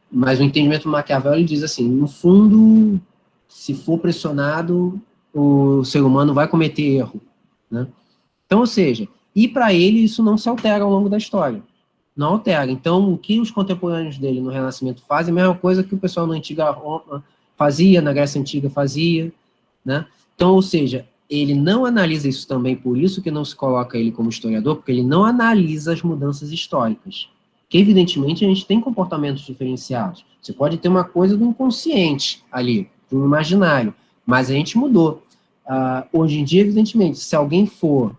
Mas o entendimento do Maquiavel, ele diz assim, no fundo, se for pressionado, o ser humano vai cometer erro, né? Então, ou seja, e para ele isso não se altera ao longo da história. Não altera. Então, o que os contemporâneos dele no Renascimento fazem é a mesma coisa que o pessoal na Antiga Roma fazia, na Grécia Antiga fazia, né? Então, ou seja, ele não analisa isso também, por isso que não se coloca ele como historiador, porque ele não analisa as mudanças históricas. Que, evidentemente, a gente tem comportamentos diferenciados. Você pode ter uma coisa do inconsciente ali, do imaginário, mas a gente mudou. Hoje em dia, evidentemente, se alguém for,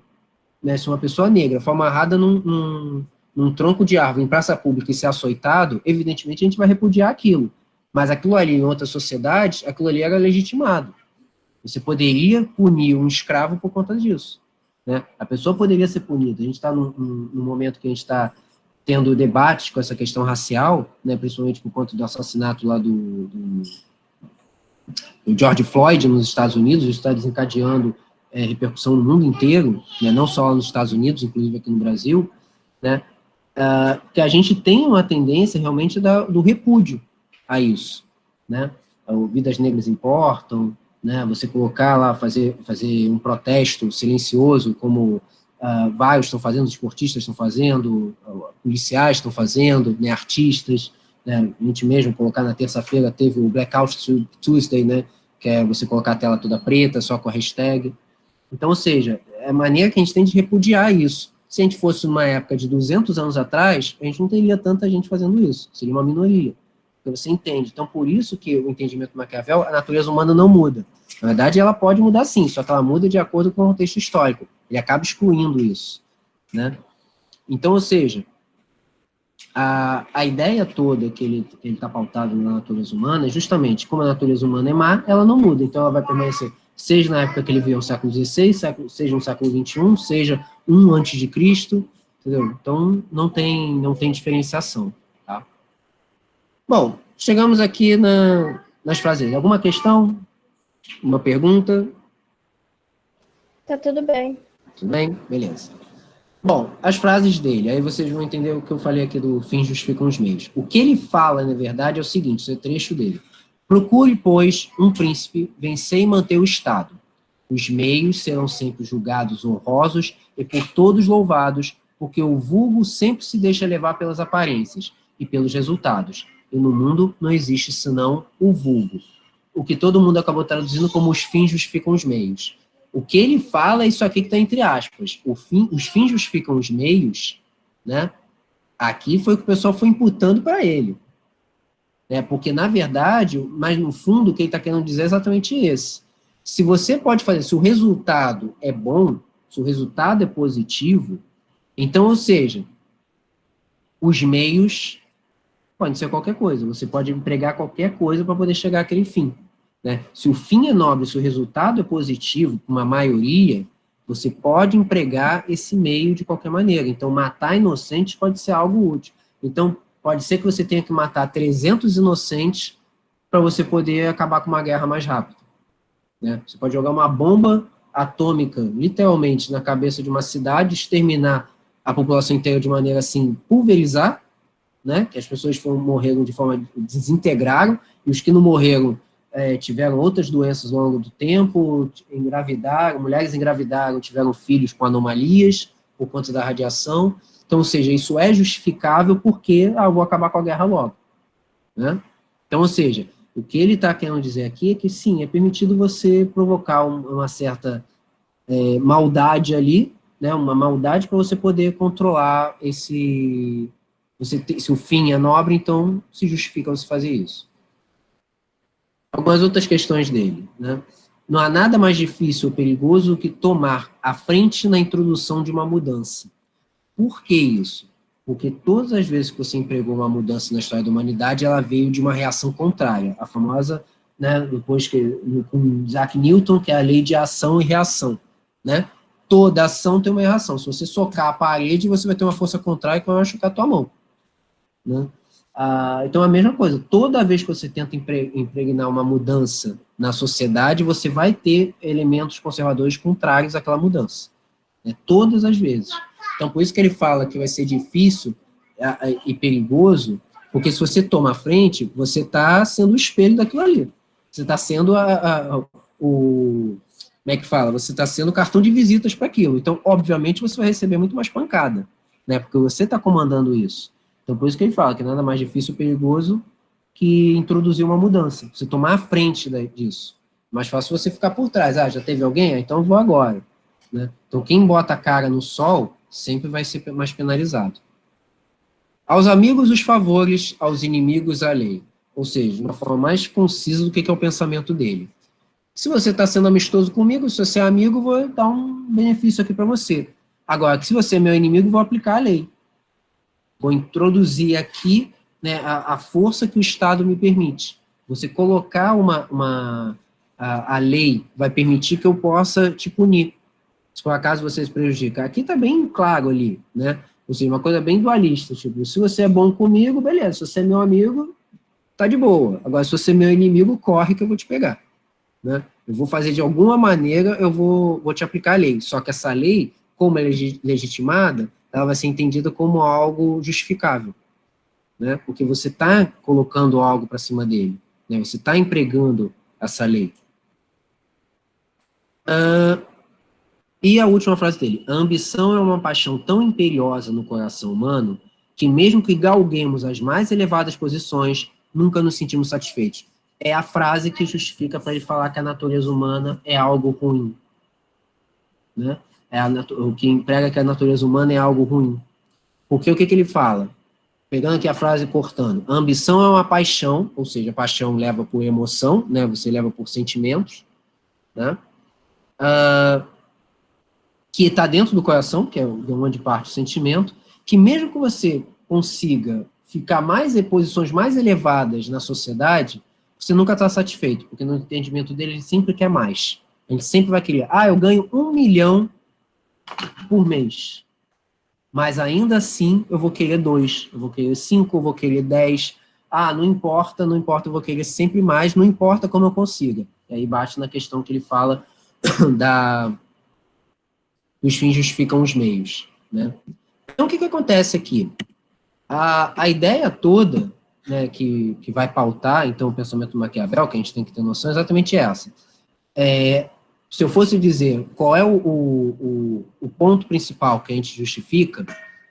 né, se uma pessoa negra for amarrada num tronco de árvore em praça pública e ser açoitado, evidentemente a gente vai repudiar aquilo. Mas aquilo ali, em outra sociedade, aquilo ali era legitimado. Você poderia punir um escravo por conta disso. Né? A pessoa poderia ser punida. A gente está num momento que a gente está tendo debates com essa questão racial, né, principalmente por conta do assassinato lá do George Floyd nos Estados Unidos, isso está desencadeando repercussão no mundo inteiro, né, não só lá nos Estados Unidos, inclusive aqui no Brasil, né, que a gente tem uma tendência realmente do repúdio a isso, né, vidas negras importam, né, você colocar lá, fazer um protesto silencioso, como vários estão fazendo, esportistas estão fazendo, policiais estão fazendo, né, artistas, né, a gente mesmo colocar na terça-feira teve o Blackout Tuesday, né, que é você colocar a tela toda preta, só com a hashtag. Então, ou seja, é a maneira que a gente tem de repudiar isso. Se a gente fosse numa época de 200 anos atrás, a gente não teria tanta gente fazendo isso, seria uma minoria. Então, você entende. Então, por isso que o entendimento do Maquiavel, a natureza humana não muda. Na verdade, ela pode mudar sim, só que ela muda de acordo com o contexto histórico. Ele acaba excluindo isso, né? Então, ou seja, a ideia toda que ele está pautado na natureza humana é justamente, como a natureza humana é má, ela não muda, então ela vai permanecer seja na época que ele veio, no século XVI, seja no século XXI, seja um antes de Cristo, entendeu? Então, não tem diferenciação, tá? Bom, chegamos aqui nas frases. Alguma questão? Uma pergunta?
Tá tudo bem.
Tudo bem? Beleza. Bom, as frases dele, aí vocês vão entender o que eu falei aqui do fim justificam os meios. O que ele fala, na verdade, é o seguinte, esse é o trecho dele. Procure, pois, um príncipe, vencer e manter o Estado. Os meios serão sempre julgados honrosos e por todos louvados, porque o vulgo sempre se deixa levar pelas aparências e pelos resultados. E no mundo não existe senão o vulgo. O que todo mundo acabou traduzindo como os fins justificam os meios. O que ele fala é isso aqui que está entre aspas. Os fins justificam os meios, né? Aqui foi o que o pessoal foi imputando para ele. Né? Porque, na verdade, mas no fundo, o que ele está querendo dizer é exatamente esse. Se você pode fazer, se o resultado é bom, se o resultado é positivo, então, ou seja, os meios podem ser qualquer coisa. Você pode empregar qualquer coisa para poder chegar àquele fim. Né? Se o fim é nobre, se o resultado é positivo, com uma maioria, você pode empregar esse meio de qualquer maneira. Então, matar inocentes pode ser algo útil. Então, pode ser que você tenha que matar 300 inocentes para você poder acabar com uma guerra mais rápido. Né? Você pode jogar uma bomba atômica, literalmente, na cabeça de uma cidade, exterminar a população inteira de maneira assim, pulverizar, né? Que as pessoas morreram de forma, desintegraram, e os que não morreram tiveram outras doenças ao longo do tempo, engravidaram, mulheres engravidaram, tiveram filhos com anomalias por conta da radiação. Então, ou seja, isso é justificável porque eu vou acabar com a guerra logo. Né? Então, ou seja, o que ele está querendo dizer aqui é que, sim, é permitido você provocar uma certa maldade ali, né, uma maldade para você poder controlar se o fim é nobre, então se justifica você fazer isso. Algumas outras questões dele, né? Não há nada mais difícil ou perigoso que tomar a frente na introdução de uma mudança. Por que isso? Porque todas as vezes que você empregou uma mudança na história da humanidade, ela veio de uma reação contrária. A famosa, né, depois com Isaac Newton, que é a lei de ação e reação. Né? Toda ação tem uma reação. Se você socar a parede, você vai ter uma força contrária que vai machucar a tua mão. Né? Então, a mesma coisa, toda vez que você tenta impregnar uma mudança na sociedade, você vai ter elementos conservadores contrários àquela mudança. Né? Todas as vezes. Então, por isso que ele fala que vai ser difícil e perigoso, porque se você toma a frente, você está sendo o espelho daquilo ali. Você está sendo como é que fala? Você está sendo o cartão de visitas para aquilo. Então, obviamente, você vai receber muito mais pancada, né? Porque você está comandando isso. Então, por isso que ele fala que nada mais difícil ou perigoso que introduzir uma mudança. Você tomar a frente disso. Mais fácil você ficar por trás. Já teve alguém? Então eu vou agora. Né? Então, quem bota a cara no sol sempre vai ser mais penalizado. Aos amigos os favores, aos inimigos a lei. Ou seja, de uma forma mais concisa do que é o pensamento dele. Se você está sendo amistoso comigo, se você é amigo, vou dar um benefício aqui para você. Agora, se você é meu inimigo, vou aplicar a lei. Vou introduzir aqui, né, a força que o Estado me permite. Você colocar a lei vai permitir que eu possa te punir. Se por acaso você se prejudica. Aqui está bem claro ali, né? Ou seja, uma coisa bem dualista. Tipo, se você é bom comigo, beleza. Se você é meu amigo, tá de boa. Agora, se você é meu inimigo, corre que eu vou te pegar. Né? Eu vou fazer de alguma maneira, eu vou te aplicar a lei. Só que essa lei, como é legitimada, ela vai ser entendida como algo justificável, né? Porque você está colocando algo para cima dele, né? Você está empregando essa lei. E a última frase dele: a ambição é uma paixão tão imperiosa no coração humano que mesmo que galguemos as mais elevadas posições, nunca nos sentimos satisfeitos. É a frase que justifica para ele falar que a natureza humana é algo ruim, né? O que emprega que a natureza humana é algo ruim. Porque o que ele fala? Pegando aqui a frase cortando. A ambição é uma paixão, ou seja, a paixão leva por emoção, né? Você leva por sentimentos, né? Que está dentro do coração, que é uma de parte do sentimento, que mesmo que você consiga ficar em posições mais elevadas na sociedade, você nunca está satisfeito, porque no entendimento dele ele sempre quer mais. A gente sempre vai querer, eu ganho 1 milhão por mês. Mas ainda assim, eu vou querer 2, eu vou querer 5, eu vou querer 10. Não importa, eu vou querer sempre mais, não importa como eu consiga. E aí bate na questão que ele fala os fins justificam os meios, né? Então, o que acontece aqui? A ideia toda, né, que vai pautar, então, o pensamento Maquiavel, que a gente tem que ter noção, é exatamente essa. Se eu fosse dizer qual é o ponto principal que a gente justifica,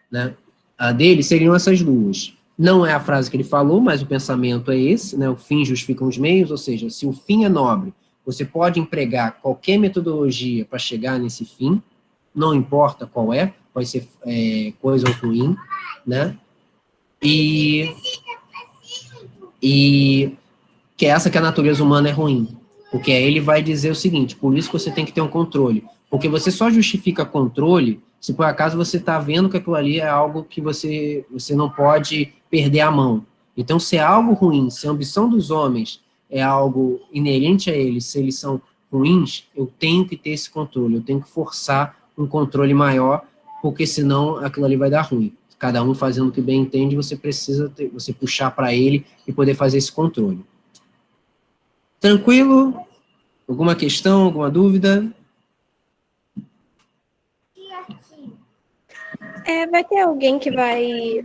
né, a dele, seriam essas duas. Não é a frase que ele falou, mas o pensamento é esse, né, o fim justifica os meios, ou seja, se o fim é nobre, você pode empregar qualquer metodologia para chegar nesse fim, não importa qual é, pode ser coisa ou ruim, né, e que é essa que a natureza humana é ruim, porque aí ele vai dizer o seguinte, por isso que você tem que ter um controle, porque você só justifica controle se por acaso você está vendo que aquilo ali é algo que você não pode perder a mão. Então, se é algo ruim, se a ambição dos homens é algo inerente a eles, se eles são ruins, eu tenho que ter esse controle, eu tenho que forçar um controle maior, porque senão aquilo ali vai dar ruim. Cada um fazendo o que bem entende, você precisa você puxar para ele e poder fazer esse controle. Tranquilo? Alguma questão, alguma dúvida?
Vai ter alguém que vai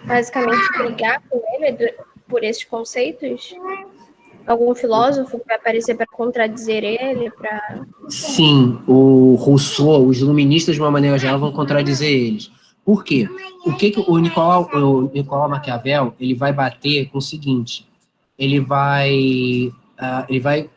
basicamente brigar com ele por esses conceitos? Algum filósofo que vai aparecer para contradizer ele?
Sim, o Rousseau, os iluministas, de uma maneira geral, vão contradizer eles. Por quê? O que o Nicolau Maquiavel, ele vai bater com o seguinte,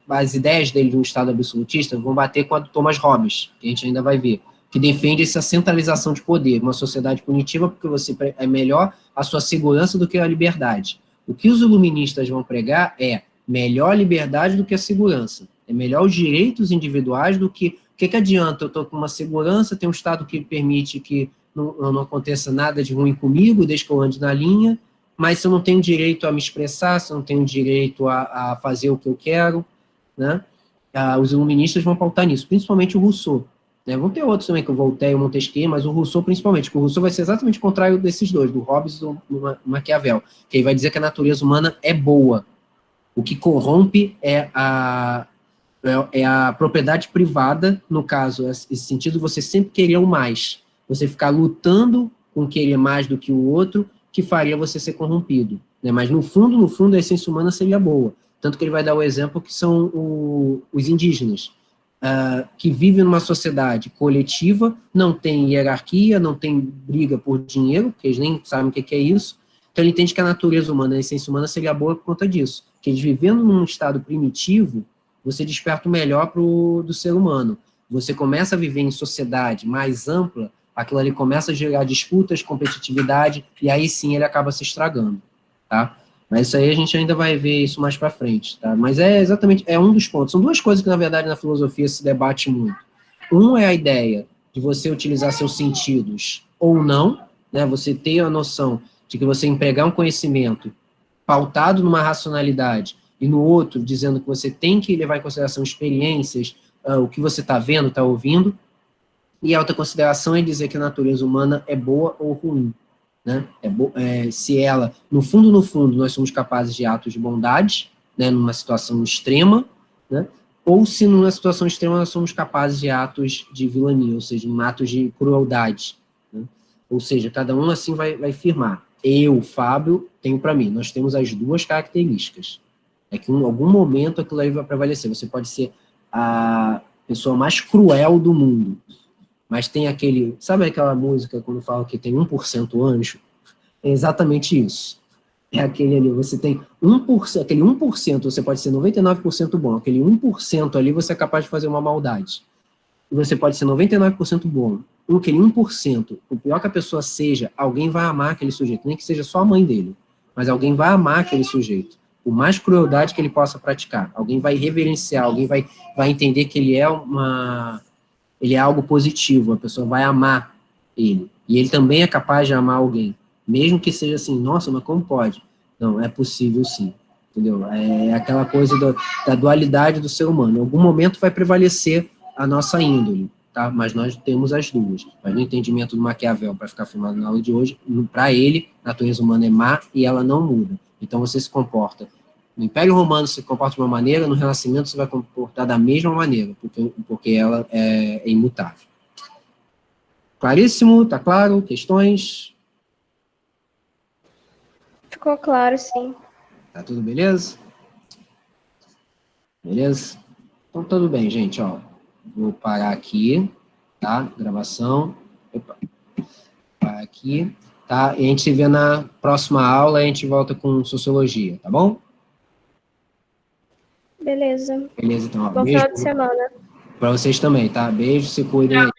as ideias dele de um Estado absolutista vão bater com a do Thomas Hobbes, que a gente ainda vai ver, que defende essa centralização de poder, uma sociedade punitiva, porque você é melhor a sua segurança do que a liberdade. O que os iluministas vão pregar é melhor liberdade do que a segurança. É melhor os direitos individuais do que... O que adianta eu estou com uma segurança, tem um Estado que permite que não aconteça nada de ruim comigo, desde que eu ande na linha, mas se eu não tenho direito a me expressar, se eu não tenho direito a fazer o que eu quero, né? Os iluministas vão pautar nisso, principalmente o Rousseau. Né? Vão ter outros também, que o Voltaire e o Montesquieu, mas o Rousseau principalmente, porque o Rousseau vai ser exatamente o contrário desses dois, do Hobbes e do Maquiavel, que ele vai dizer que a natureza humana é boa. O que corrompe é a propriedade privada, no caso, esse sentido, você sempre querer o mais. Você ficar lutando com querer mais do que o outro, que faria você ser corrompido. Né? Mas, no fundo, a essência humana seria boa. Tanto que ele vai dar o exemplo que são os indígenas, que vivem numa sociedade coletiva, não tem hierarquia, não tem briga por dinheiro, porque eles nem sabem o que é isso. Então, ele entende que a natureza humana, a essência humana, seria boa por conta disso. Que eles vivendo num estado primitivo, você desperta o melhor do ser humano. Você começa a viver em sociedade mais ampla, aquilo ali começa a gerar disputas, competitividade, e aí sim ele acaba se estragando, tá? Mas isso aí a gente ainda vai ver isso mais para frente, tá? Mas é exatamente, um dos pontos. São duas coisas que, na verdade, na filosofia se debate muito. Um é a ideia de você utilizar seus sentidos ou não, né? Você ter a noção de que você empregar um conhecimento pautado numa racionalidade e no outro dizendo que você tem que levar em consideração experiências, o que você está vendo, está ouvindo, e a outra consideração é dizer que a natureza humana é boa ou ruim. Né? Se ela, no fundo, nós somos capazes de atos de bondade, né, numa situação extrema, né? Ou se numa situação extrema nós somos capazes de atos de vilania, ou seja, atos de crueldade. Né? Ou seja, cada um assim vai firmar. Eu, Fábio, tenho para mim, nós temos as duas características. É que em algum momento aquilo aí vai prevalecer. Você pode ser a pessoa mais cruel do mundo, mas tem aquele... Sabe aquela música quando fala que tem 1% anjo? É exatamente isso. É aquele ali, você tem 1%, aquele 1%, você pode ser 99% bom, aquele 1% ali você é capaz de fazer uma maldade. E você pode ser 99% bom. Aquele 1%, o pior que a pessoa seja, alguém vai amar aquele sujeito, nem que seja só a mãe dele, mas alguém vai amar aquele sujeito. Por mais crueldade que ele possa praticar, alguém vai reverenciar, alguém vai entender que ele é algo positivo, a pessoa vai amar ele. E ele também é capaz de amar alguém. Mesmo que seja assim, nossa, mas como pode? Não, é possível sim. entendeu? É aquela coisa da dualidade do ser humano. Em algum momento vai prevalecer a nossa índole, tá? Mas nós temos as duas. Mas no entendimento do Maquiavel, para ficar filmado na aula de hoje, para ele, a natureza humana é má e ela não muda. Então você se comporta. No Império Romano você se comporta de uma maneira, no Renascimento você vai comportar da mesma maneira, porque ela é imutável. Claríssimo? Tá claro? Questões?
Ficou claro, sim.
Tá tudo beleza? Beleza? Então, tudo bem, gente, ó. Vou parar aqui, tá? Gravação. Opa. Parar aqui, tá? E a gente se vê na próxima aula, a gente volta com Sociologia, tá bom?
Beleza.
Beleza, então, ó.
Bom
Beijo
final de semana.
para vocês também, tá? Beijo, se cuidem aí.